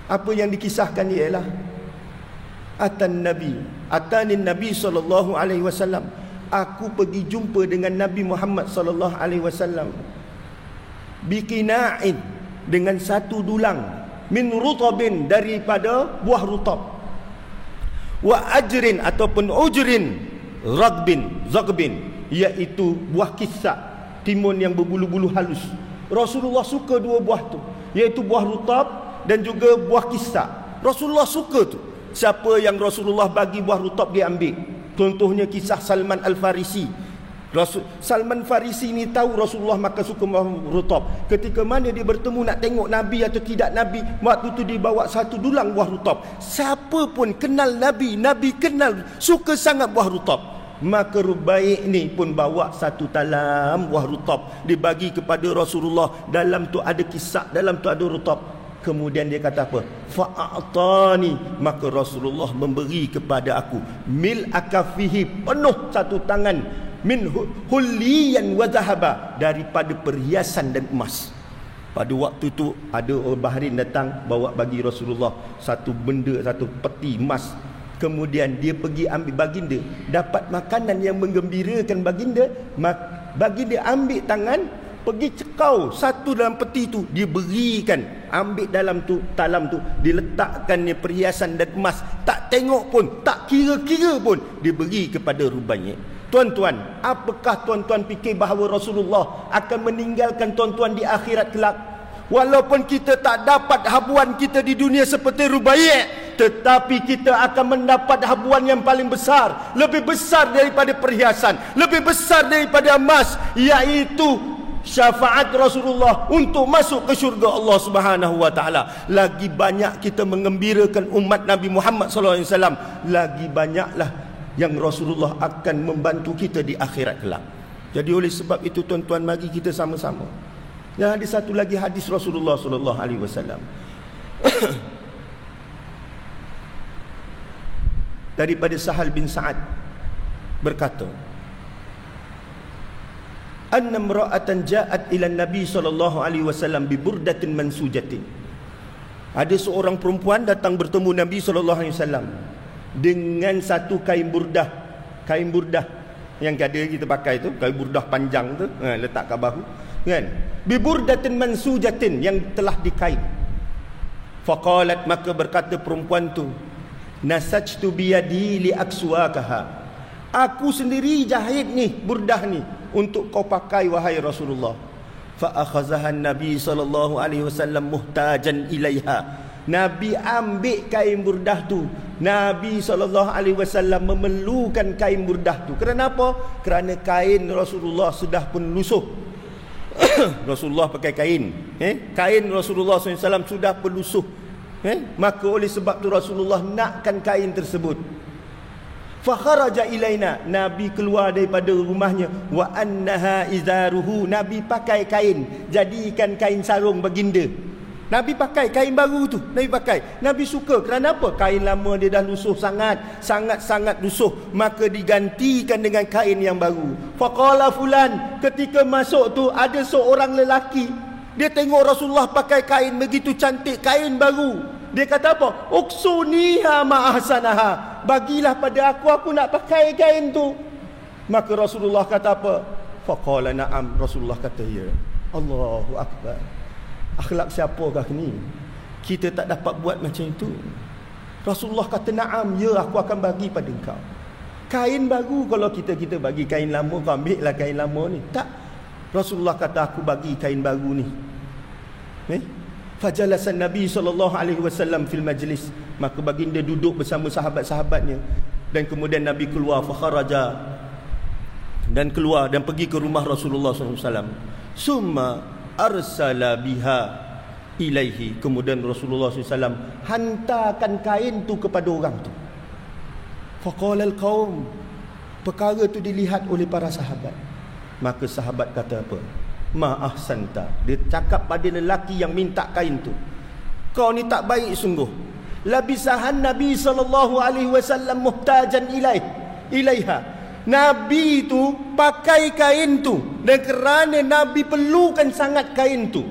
Apa yang dikisahkan ialah Atanin Nabi sallallahu alaihi wasallam. Aku pergi jumpa dengan Nabi Muhammad sallallahu alaihi wasallam biqina'in, dengan satu dulang, min rutabin, daripada buah rutab, wa ajrin ataupun ujrin, zagbin, iaitu buah kisar, timun yang berbulu-bulu halus. Rasulullah suka dua buah tu, iaitu buah rutab dan juga buah kisar. Rasulullah suka tu. Siapa yang Rasulullah bagi buah rutab, dia ambil. Contohnya kisah Salman Al-Farisi. Salman Farisi ni tahu Rasulullah makan suka buah rutab. Ketika mana dia bertemu nak tengok Nabi atau tidak Nabi, waktu tu dia bawa satu dulang buah rutab. Siapa pun kenal Nabi, Nabi kenal, suka sangat buah rutab. Maka Rubai' ni pun bawa satu talam buah rutab, dibagi kepada Rasulullah. Dalam tu ada kisar, dalam tu ada rutab. Kemudian dia kata apa? Fa'atani, maka Rasulullah memberi kepada aku mil akafihi, penuh satu tangan, min hulliyan wa zahaba, daripada perhiasan dan emas. Pada waktu tu ada orang Bahrain datang bawa bagi Rasulullah satu benda, satu peti emas. Kemudian dia pergi ambil, baginda dapat makanan yang menggembirakan baginda. Baginda ambil tangan, pergi cekau satu dalam peti tu, dia berikan, ambil dalam tu talam tu, diletakkannya perhiasan dan emas, tak tengok pun, tak kira-kira pun, dia beri kepada Rubai'. Tuan-tuan, apakah tuan-tuan fikir bahawa Rasulullah akan meninggalkan tuan-tuan di akhirat kelak? Walaupun kita tak dapat habuan kita di dunia seperti Rubai', tetapi kita akan mendapat habuan yang paling besar, lebih besar daripada perhiasan, lebih besar daripada emas, iaitu syafaat Rasulullah untuk masuk ke syurga Allah Subhanahu wa taala. Lagi banyak kita mengembirakan umat Nabi Muhammad sallallahu alaihi wasallam, lagi banyaklah yang Rasulullah akan membantu kita di akhirat kelak. Jadi oleh sebab itu tuan-tuan, mari kita sama-sama. Dan ada satu lagi hadis Rasulullah sallallahu alaihi wasallam daripada Sahal bin Sa'ad berkata, anna imra'atan ja'at ila Nabi sallallahu alaihi wasallam bi burdatin mansujatin. Ada seorang perempuan datang bertemu Nabi sallallahu alaihi wasallam dengan satu kain burdah. Kain burdah yang kadang kita pakai tu, kain burdah panjang tu, letak kat bahu, kan? Bi burdatin mansujatin, yang telah dikait. Faqalat, maka berkata perempuan tu, nasajtu biyadi li aksuakaha. Aku sendiri jahit ni burdah ni untuk kau pakai wahai Rasulullah. Fa akhazaha Nabi sallallahu alaihi wasallam muhtajan ilaiha. Nabi ambil kain burdah tu. Nabi sallallahu alaihi wasallam memerlukan kain burdah tu. Kerana apa? Kerana kain Rasulullah sudah pun lusuh. Rasulullah pakai kain, kain Rasulullah SAW sudah pelusuh, maka oleh sebab tu Rasulullah nakkan kain tersebut. Fakharaja ilaina, Nabi keluar daripada rumahnya. Wa annaha izaruhu, Nabi pakai kain, jadikan kain sarung baginda. Nabi pakai kain baru tu, Nabi pakai. Nabi suka, kerana apa? Kain lama dia dah lusuh sangat lusuh, maka digantikan dengan kain yang baru. Faqala fulan, ketika masuk tu ada seorang lelaki, dia tengok Rasulullah pakai kain begitu cantik, kain baru. Dia kata apa? Uksuniha ma'ahsanaha, bagilah pada aku nak pakai kain tu. Maka Rasulullah kata apa? Faqala na'am, Rasulullah kata ya. Allahu Akbar. Akhlak siapakah ni? Kita tak dapat buat macam itu. Rasulullah kata na'am, ya, aku akan bagi pada engkau kain baru. Kalau kita bagi kain lama, kau ambil lah kain lama ni. Tak, Rasulullah kata aku bagi kain baru ni. Fajalasan Nabi SAW fil majlis, maka baginda duduk bersama sahabat-sahabatnya. Dan kemudian Nabi keluar, fakharaja, dan keluar dan pergi ke rumah Rasulullah SAW. Summa arsala biha ilaihi, kemudian Rasulullah SAW hantarkan kain tu kepada orang tu. Faqala al-qaum, perkara tu dilihat oleh para sahabat. Maka sahabat kata apa? Ma ahsanta, dia cakap pada lelaki yang minta kain tu, kau ni tak baik sungguh. Labisahan Nabi SAW muhtajan ilaiha, Nabi tu pakai kain tu, dan kerana Nabi perlukan sangat kain tu,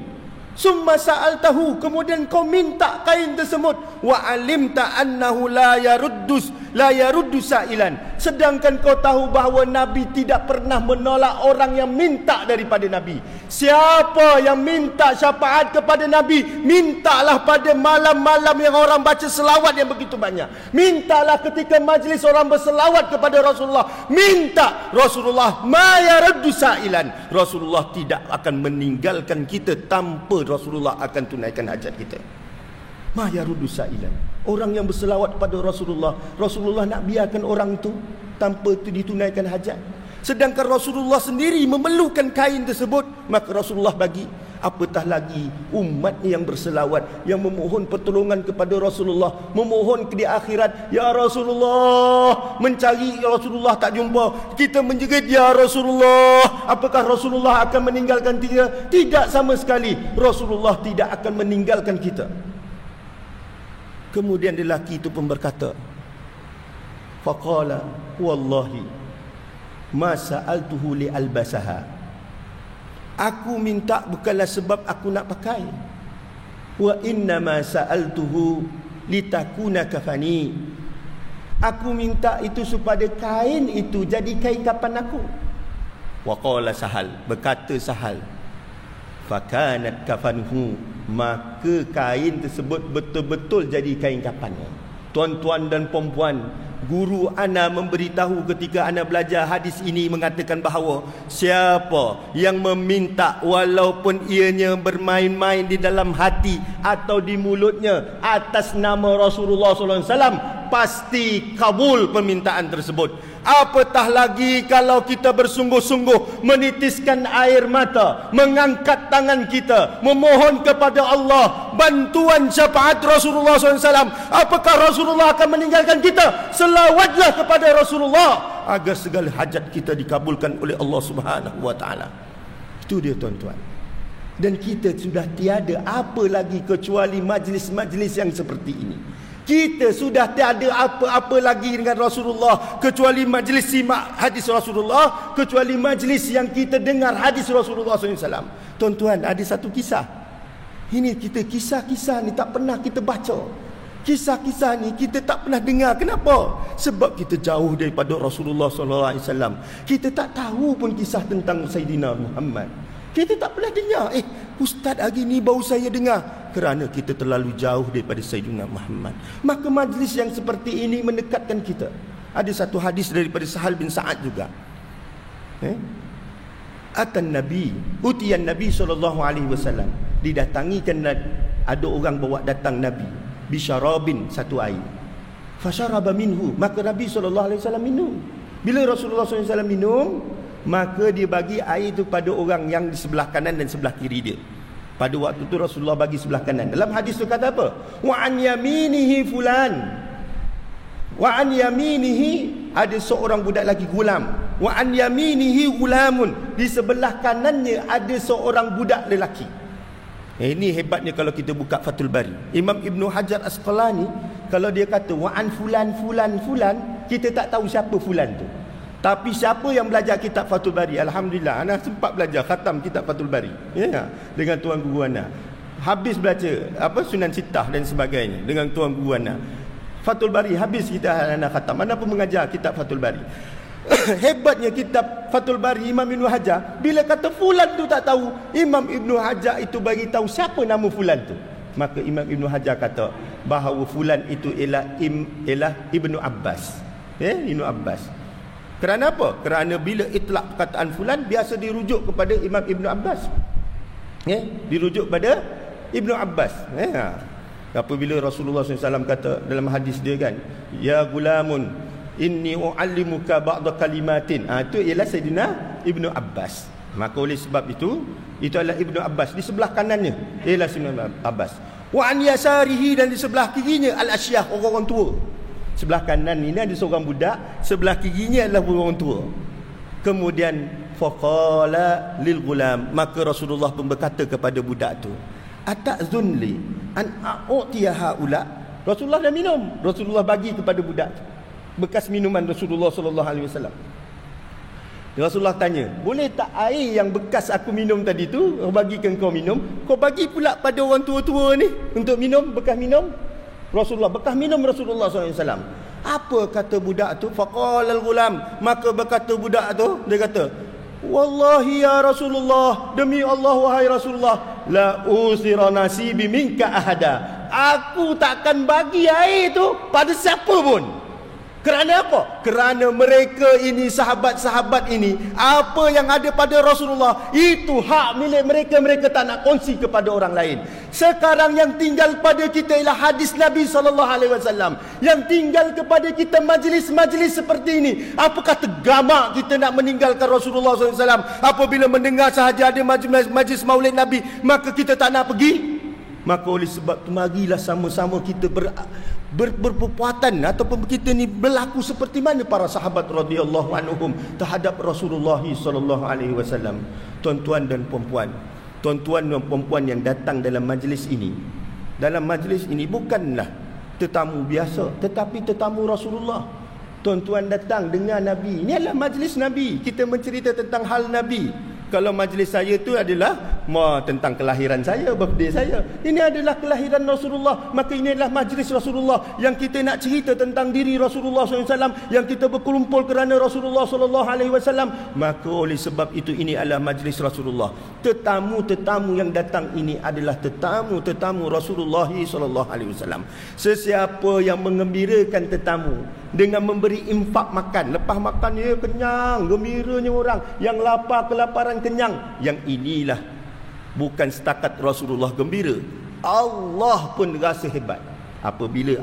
Summa sa'altahu, kemudian kau minta kain tersebut, wa alimta annahu la yaruddu sa'ilan, sedangkan kau tahu bahawa Nabi tidak pernah menolak orang yang minta daripada Nabi. Siapa yang minta syafaat kepada Nabi, mintalah pada malam-malam yang orang baca selawat yang begitu banyak. Mintalah ketika majlis orang berselawat kepada Rasulullah. Minta Rasulullah ma yaruddu sa'ilan. Rasulullah tidak akan meninggalkan kita tanpa Rasulullah akan tunaikan hajat kita. Ma yaruddu sa'ilan. Orang yang berselawat pada Rasulullah, Rasulullah nak biarkan orang itu tanpa itu ditunaikan hajat. Sedangkan Rasulullah sendiri memerlukan kain tersebut, maka Rasulullah bagi. Apatah lagi umat yang berselawat, yang memohon pertolongan kepada Rasulullah, memohon ke di akhirat, ya Rasulullah, mencari Rasulullah tak jumpa, kita menjerit ya Rasulullah. Apakah Rasulullah akan meninggalkan kita? Tidak sama sekali. Rasulullah tidak akan meninggalkan kita. Kemudian lelaki itu pun berkata, faqala wallahi ma sa'altuhu li albasaha. Aku minta bukanlah sebab aku nak pakai. Wa inna ma sa'altuhu litakuna kafani. Aku minta itu supaya kain itu jadi kain kapan aku. Wa qala Sahal, berkata Sahal, fakanat kafanhu, maka kain tersebut betul-betul jadi kain kapannya. Tuan-tuan dan puan-puan, guru ana memberitahu ketika ana belajar hadis ini mengatakan bahawa siapa yang meminta walaupun ianya bermain-main di dalam hati atau di mulutnya atas nama Rasulullah SAW, pasti kabul permintaan tersebut. Apatah lagi kalau kita bersungguh-sungguh menitiskan air mata, mengangkat tangan kita, memohon kepada Allah bantuan syafaat Rasulullah SAW. Apakah Rasulullah akan meninggalkan kita? Selawatlah kepada Rasulullah agar segala hajat kita dikabulkan oleh Allah Subhanahu wa taala. Itu dia tuan-tuan. Dan kita sudah tiada apa lagi kecuali majlis-majlis yang seperti ini. Kita sudah tiada apa-apa lagi dengan Rasulullah kecuali majlis simak hadis Rasulullah, kecuali majlis yang kita dengar hadis Rasulullah SAW. Tuan-tuan, ada satu kisah. Ini kita kisah-kisah ni tak pernah kita baca. Kisah-kisah ni kita tak pernah dengar. Kenapa? Sebab kita jauh daripada Rasulullah SAW. Kita tak tahu pun kisah tentang Sayyidina Muhammad. Kita tak pernah dengar. Ustaz hari ni baru saya dengar. Kerana kita terlalu jauh daripada Sayyidina Muhammad. Maka majlis yang seperti ini mendekatkan kita. Ada satu hadis daripada Sahal bin Sa'ad juga. Atan Nabi, utiyan Nabi SAW. Didatangikan, ada orang bawa datang Nabi. Bisyarabin, satu air. Fasyaraba minhu, maka Nabi SAW minum. Bila Rasulullah SAW minum, maka dia bagi air itu pada orang yang di sebelah kanan dan sebelah kiri dia. Pada waktu itu Rasulullah bagi sebelah kanan. Dalam hadis itu kata apa? Wa an yaminihi fulan. Wa an yaminihi, ada seorang budak lagi gulam. Wa an yaminihi gulamun, di sebelah kanannya ada seorang budak lelaki. Ini hebatnya kalau kita buka Fathul Bari. Imam Ibn Hajar Asqalani, kalau dia kata wa an fulan fulan fulan, kita tak tahu siapa fulan tu. Tapi siapa yang belajar kitab Fathul Bari, alhamdulillah, ana sempat belajar khatam kitab Fathul Bari, ya, dengan tuan guru ana. Habis baca Sunan Sittah dan sebagainya dengan tuan guru ana. Fathul Bari habis kita ana khatam. Ana pun mengajar kitab Fathul Bari. Hebatnya kitab Fathul Bari Imam Ibn Hajar, bila kata fulan tu tak tahu, Imam Ibn Hajar itu bagi tahu siapa nama fulan tu. Maka Imam Ibn Hajar kata bahawa fulan itu ialah Ibnu Abbas. Ibnu Abbas. Kerana apa? Kerana bila itlaq perkataan fulan biasa dirujuk kepada Imam Ibn Abbas. Dirujuk pada Ibn Abbas. Apabila Rasulullah SAW kata dalam hadis dia kan, ya gulamun inni u'allimuka ba'da kalimatin. Itu ialah Sayyidina Ibn Abbas. Maka oleh sebab itu adalah Ibn Abbas. Di sebelah kanannya ialah Sayyidina Abbas. Wa an yasarihi, dan di sebelah kirinya al-asyah, orang-orang tua. Sebelah kanan ini ada seorang budak, sebelah kirinya adalah orang tua. Kemudian faqala lil gulam, maka Rasulullah pun berkata kepada budak tu, ata'zunli an a'tiya haula. Rasulullah dah minum, Rasulullah bagi kepada budak tu bekas minuman Rasulullah sallallahu alaihi wasallam. Rasulullah tanya, boleh tak air yang bekas aku minum tadi tu bagikan kau minum, kau bagi pula pada orang tua-tua ni untuk minum, bekas minum? Rasulullah, bekas minum Rasulullah SAW. Apa kata budak tu? Faqalal ghulam, maka berkata budak tu, dia kata, wallahi ya Rasulullah, demi Allah wahai Rasulullah, la usira nasibi minka ahada, aku takkan bagi air tu pada siapa pun. Kerana apa? Kerana mereka ini, sahabat-sahabat ini, apa yang ada pada Rasulullah itu hak milik mereka, mereka tak nak kongsi kepada orang lain. Sekarang yang tinggal pada kita ialah hadis Nabi SAW. Yang tinggal kepada kita majlis-majlis seperti ini. Apakah tergamak kita nak meninggalkan Rasulullah SAW? Apabila mendengar sahaja ada majlis maulid Nabi, maka kita tak nak pergi? Maka oleh sebab itu, marilah sama-sama kita berperbuatan ataupun kita ni berlaku seperti mana para sahabat radhiyallahu anhum terhadap Rasulullah sallallahu alaihi wasallam. Tuan-tuan dan puan-puan yang datang dalam majlis ini. Dalam majlis ini bukanlah tetamu biasa, tetapi tetamu Rasulullah. Tuan-tuan datang dengar Nabi. Ini adalah majlis Nabi. Kita mencerita tentang hal Nabi. Kalau majlis saya tu adalah tentang kelahiran saya, birthday saya. Ini adalah kelahiran Rasulullah. Maka ini adalah majlis Rasulullah. Yang kita nak cerita tentang diri Rasulullah SAW. Yang kita berkumpul kerana Rasulullah SAW. Maka oleh sebab itu ini adalah majlis Rasulullah. Tetamu-tetamu yang datang ini adalah tetamu-tetamu Rasulullah SAW. Sesiapa yang mengembirakan tetamu dengan memberi infak makan, lepas makan dia kenyang, gembiranya orang. Yang lapar kelaparan kenyang. Yang inilah bukan setakat Rasulullah gembira, Allah pun rasa hebat. Apabila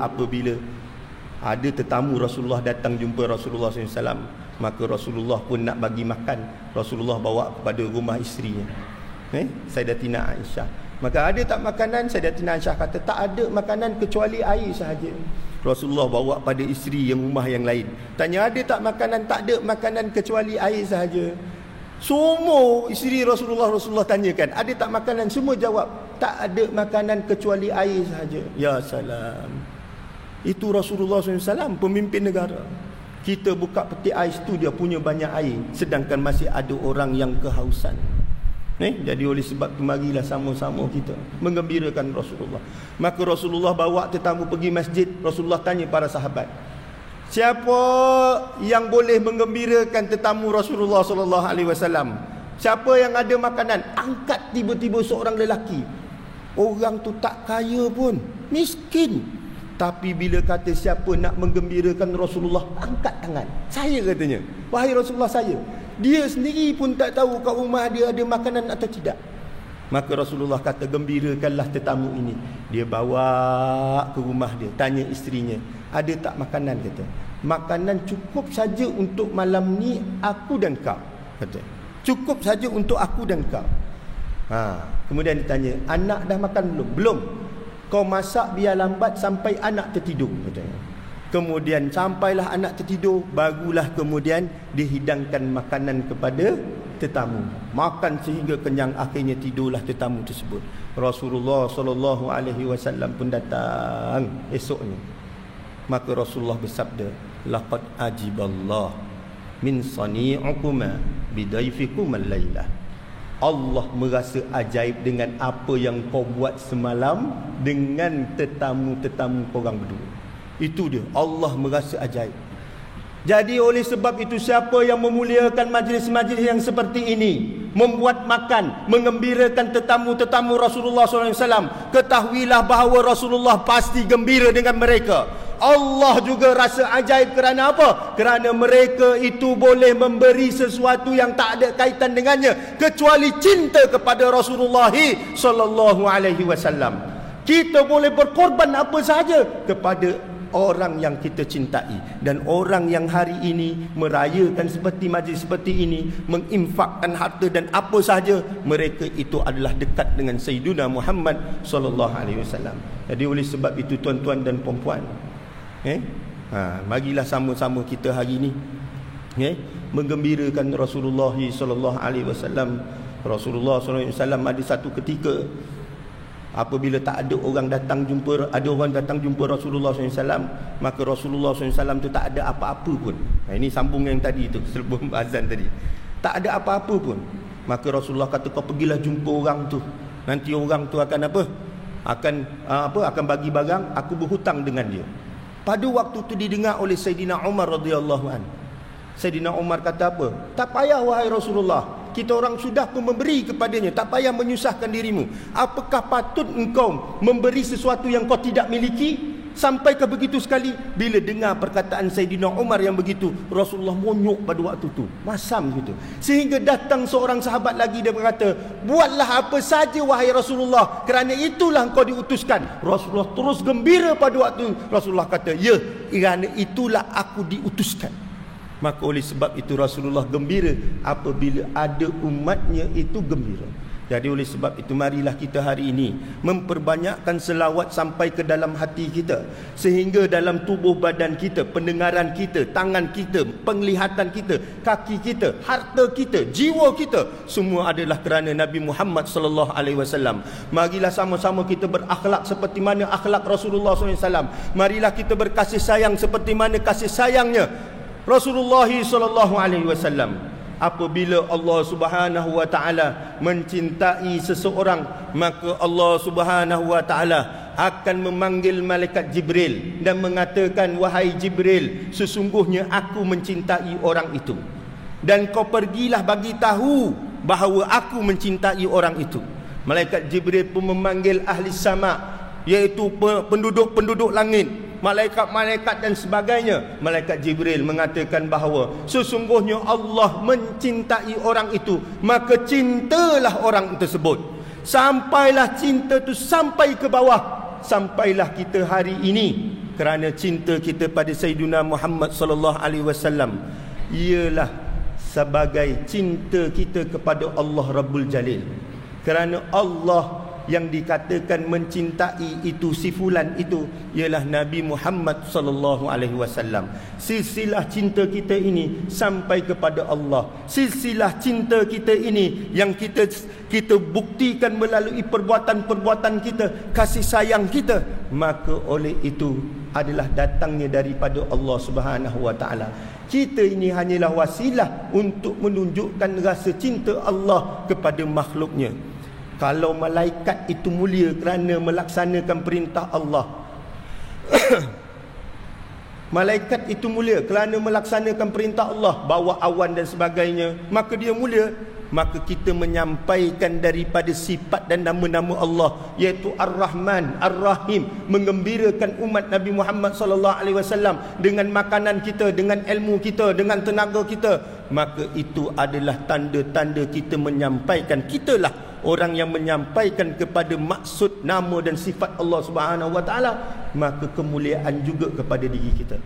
ada tetamu Rasulullah datang jumpa Rasulullah SAW, maka Rasulullah pun nak bagi makan. Rasulullah bawa kepada rumah isterinya, Sayyidatina Aisyah. Maka ada tak makanan? Sayyidatina Aisyah kata tak ada makanan kecuali air sahaja. Rasulullah bawa pada isteri yang rumah yang lain. Tanya ada tak makanan? Tak ada makanan kecuali air sahaja. Semua isteri Rasulullah tanyakan, ada tak makanan? Semua jawab, tak ada makanan kecuali air sahaja. Ya salam. Itu Rasulullah SAW, pemimpin negara. Kita buka peti ais tu dia punya banyak air, sedangkan masih ada orang yang kehausan. Jadi oleh sebab itu marilah sama-sama kita menggembirakan Rasulullah. Maka Rasulullah bawa tetamu pergi masjid. Rasulullah tanya para sahabat, siapa yang boleh menggembirakan tetamu Rasulullah sallallahu alaihi wasallam? Siapa yang ada makanan? Angkat tiba-tiba seorang lelaki. Orang tu tak kaya pun, miskin. Tapi bila kata siapa nak menggembirakan Rasulullah, angkat tangan. Saya katanya, wahai Rasulullah saya. Dia sendiri pun tak tahu kat rumah dia ada makanan atau tidak. Maka Rasulullah kata, gembirakanlah tetamu ini. Dia bawa ke rumah dia, tanya isterinya, ada tak makanan? Kata, makanan cukup saja untuk malam ni aku dan kau. Kata, cukup saja untuk aku dan kau. Kemudian ditanya, anak dah makan belum? Belum. Kau masak biar lambat sampai anak tertidur. Katanya. Kemudian sampailah anak tertidur, barulah kemudian dihidangkan makanan kepada tetamu. Makan sehingga kenyang, akhirnya tidurlah tetamu tersebut. Rasulullah sallallahu alaihi wasallam pun datang esoknya. Maka Rasulullah bersabda, laqad ajiballah min sani'ukuma bidaifikum al-lailah. Allah merasa ajaib dengan apa yang kau buat semalam dengan tetamu-tetamu korang berdua. Itu dia, Allah merasa ajaib. Jadi oleh sebab itu, siapa yang memuliakan majlis-majlis yang seperti ini, membuat makan, mengembirakan tetamu-tetamu Rasulullah SAW, ketahuilah bahawa Rasulullah pasti gembira dengan mereka. Allah juga rasa ajaib kerana apa? Kerana mereka itu boleh memberi sesuatu yang tak ada kaitan dengannya, kecuali cinta kepada Rasulullah SAW. Kita boleh berkorban apa sahaja kepada orang yang kita cintai. Dan orang yang hari ini merayakan seperti majlis seperti ini, menginfakkan harta dan apa sahaja, mereka itu adalah dekat dengan Sayyiduna Muhammad sallallahu alaihi wasallam. Jadi oleh sebab itu tuan-tuan dan puan-puan, marilah sama-sama kita hari ini menggembirakan Rasulullah sallallahu alaihi wasallam. Rasulullah sallallahu alaihi wasallam ada satu ketika apabila tak ada orang datang jumpa, ada orang datang jumpa Rasulullah SAW, maka Rasulullah SAW tu tak ada apa-apa pun. Ini sambung yang tadi tu sebelum azan tadi. tak ada apa-apa pun. Maka Rasulullah kata, kau pergilah jumpa orang tu. Nanti orang tu akan apa? Akan bagi barang, aku berhutang dengan dia. Pada waktu tu didengar oleh Sayyidina Umar radhiyallahu anhu. Sayyidina Umar kata apa? Tak payah wahai Rasulullah, kita orang sudah pun memberi kepadanya, tak payah menyusahkan dirimu. Apakah patut engkau memberi sesuatu yang kau tidak miliki? Sampaikah begitu sekali? Bila dengar perkataan Sayyidina Umar yang begitu, Rasulullah monyok pada waktu tu, masam gitu. Sehingga datang seorang sahabat lagi, dia berkata, buatlah apa saja wahai Rasulullah, kerana itulah engkau diutuskan. Rasulullah terus gembira pada waktu. Rasulullah kata, ya, kerana itulah aku diutuskan. Maka oleh sebab itu Rasulullah gembira apabila ada umatnya itu gembira. Jadi oleh sebab itu marilah kita hari ini memperbanyakkan selawat sampai ke dalam hati kita, sehingga dalam tubuh badan kita, pendengaran kita, tangan kita, penglihatan kita, kaki kita, harta kita, jiwa kita, semua adalah kerana Nabi Muhammad sallallahu alaihi wasallam. Marilah sama-sama kita berakhlak seperti mana akhlak Rasulullah SAW. Marilah kita berkasih sayang seperti mana kasih sayangnya Rasulullah sallallahu alaihi wasallam. Apabila Allah Subhanahu wa taala mencintai seseorang, maka Allah Subhanahu wa taala akan memanggil malaikat Jibril dan mengatakan, wahai Jibril, sesungguhnya aku mencintai orang itu, dan kau pergilah bagi tahu bahawa aku mencintai orang itu. Malaikat Jibril pun memanggil ahli sama, iaitu penduduk-penduduk langit, malaikat-malaikat dan sebagainya. Malaikat Jibril mengatakan bahawa sesungguhnya Allah mencintai orang itu, maka cintalah orang tersebut. Sampailah cinta itu sampai ke bawah, sampailah kita hari ini, kerana cinta kita pada Sayyidina Muhammad sallallahu alaihi wasallam ialah sebagai cinta kita kepada Allah Rabbul Jalil. Kerana Allah yang dikatakan mencintai itu, si fulan itu, ialah Nabi Muhammad sallallahu alaihi wasallam. Silsilah cinta kita ini sampai kepada Allah. Silsilah cinta kita ini yang kita buktikan melalui perbuatan-perbuatan kita, kasih sayang kita. Maka oleh itu adalah datangnya daripada Allah Subhanahu wa taala. Kita ini hanyalah wasilah untuk menunjukkan rasa cinta Allah kepada makhluknya. Kalau malaikat itu mulia kerana melaksanakan perintah Allah, malaikat itu mulia kerana melaksanakan perintah Allah, bawa awan dan sebagainya, maka dia mulia. Maka kita menyampaikan daripada sifat dan nama-nama Allah, iaitu Ar-Rahman, Ar-Rahim, menggembirakan umat Nabi Muhammad sallallahu alaihi wasallam dengan makanan kita, dengan ilmu kita, dengan tenaga kita. Maka itu adalah tanda-tanda kita menyampaikan, kitalah orang yang menyampaikan kepada maksud nama dan sifat Allah Subhanahu wa taala, maka kemuliaan juga kepada diri kita.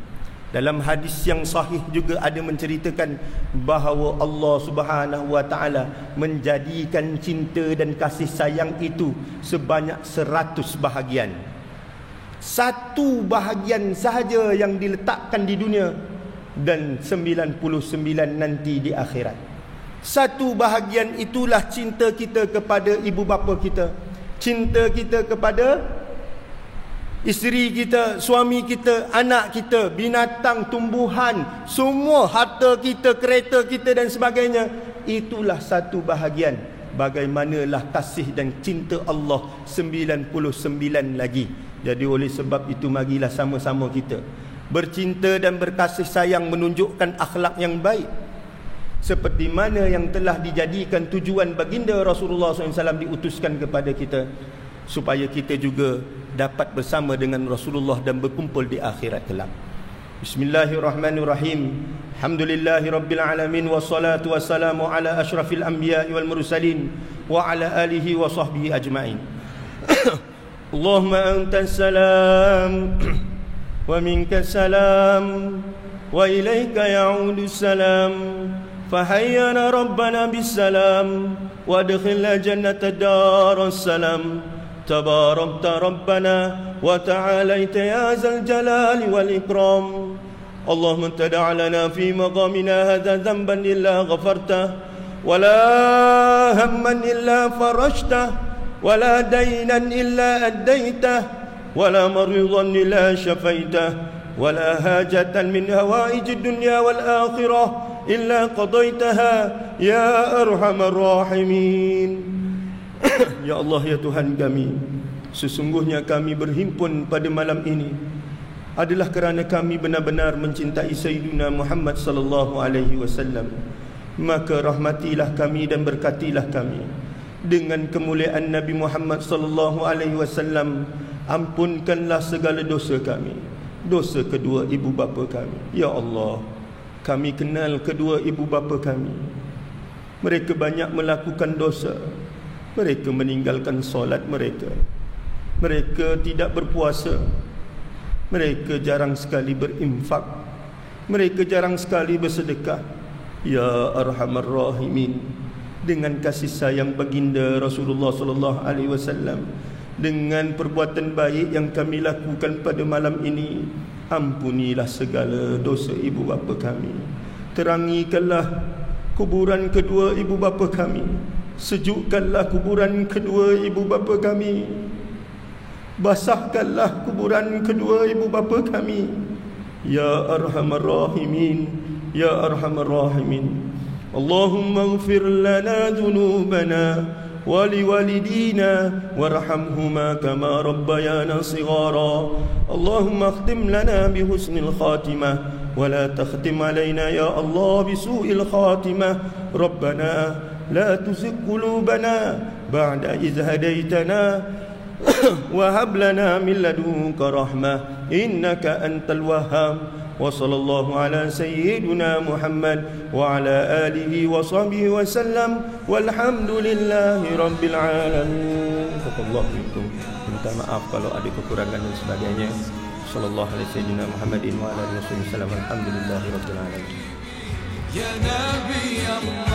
Dalam hadis yang sahih juga ada menceritakan bahawa Allah Subhanahu wa taala menjadikan cinta dan kasih sayang itu sebanyak 100 bahagian. Satu bahagian sahaja yang diletakkan di dunia, dan 99 nanti di akhirat. Satu bahagian itulah cinta kita kepada ibu bapa kita, cinta kita kepada isteri kita, suami kita, anak kita, binatang, tumbuhan, semua harta kita, kereta kita dan sebagainya. Itulah satu bahagian. Bagaimanalah kasih dan cinta Allah 99 lagi. Jadi oleh sebab itu marilah sama-sama kita bercinta dan berkasih sayang, menunjukkan akhlak yang baik, seperti mana yang telah dijadikan tujuan baginda Rasulullah SAW diutuskan kepada kita, supaya kita juga dapat bersama dengan Rasulullah dan berkumpul di akhirat kelak. Bismillahirrahmanirrahim. Alhamdulillahi rabbil alamin, wassalatu wassalamu ala asyrafil anbiya'i wal mursalin wa ala alihi wa sahbihi ajma'in. Allahumma antas salam wa minkas salam wa ilaika ya'udu salam. Fahayyana rabbana bis salam wa adkhilna jannata daras salam. Tabarakta rabbana wa ta'alaita ya zal jalali wal ikram. Allahumma tada' lana fi maqamina hadha dhanban illa ghafartah, wa la hamman illa farajtah, wa la daynan illa addaitah, wa la maridan illa shafaitah, wa la hajatan min hawaij ad-dunya wal akhirah إلا قضيتها يا أرحم الراحمين. Ya Allah, ya Tuhan kami, sesungguhnya kami berhimpun pada malam ini adalah kerana kami benar-benar mencintai Sayyidina Muhammad sallallahu alaihi wasallam. Maka rahmatilah kami dan berkatilah kami dengan kemuliaan Nabi Muhammad sallallahu alaihi wasallam. Ampunkanlah segala dosa kami, dosa kedua ibu bapa kami. Ya Allah, kami kenal kedua ibu bapa kami. Mereka banyak melakukan dosa. Mereka meninggalkan solat mereka. Mereka tidak berpuasa. Mereka jarang sekali berinfak. Mereka jarang sekali bersedekah. Ya Arhamar Rahimin, dengan kasih sayang baginda Rasulullah sallallahu alaihi wasallam, dengan perbuatan baik yang kami lakukan pada malam ini, ampunilah segala dosa ibu bapa kami. Terangikanlah kuburan kedua ibu bapa kami. Sejukkanlah kuburan kedua ibu bapa kami. Basahkanlah kuburan kedua ibu bapa kami. Ya Arhamar Rahimin, Ya Arhamar Rahimin. Allahumma ighfir lana dhunubana ولوالدينا وارحمهما كما ربيانا صغارا. اللهم اختم لنا بحسن الخاتمة ولا تختم علينا يا الله بسوء الخاتمة. ربنا لا تزغ قلوبنا بعد إذ هديتنا وهب لنا من لدنك رحمة إنك أنت الوهاب. وصلى الله على سيدنا محمد وعلى آله وصحبه وسلم والحمد لله رب العالمين. Allahu Akbar. Minta maaf kalau ada kekurangan dan sebagainya. Sallallahu alaihi sayyidina Muhammadin wa ala alihi wasallam. Alhamdulillahi rabbil alamin. Ya Nabi Allah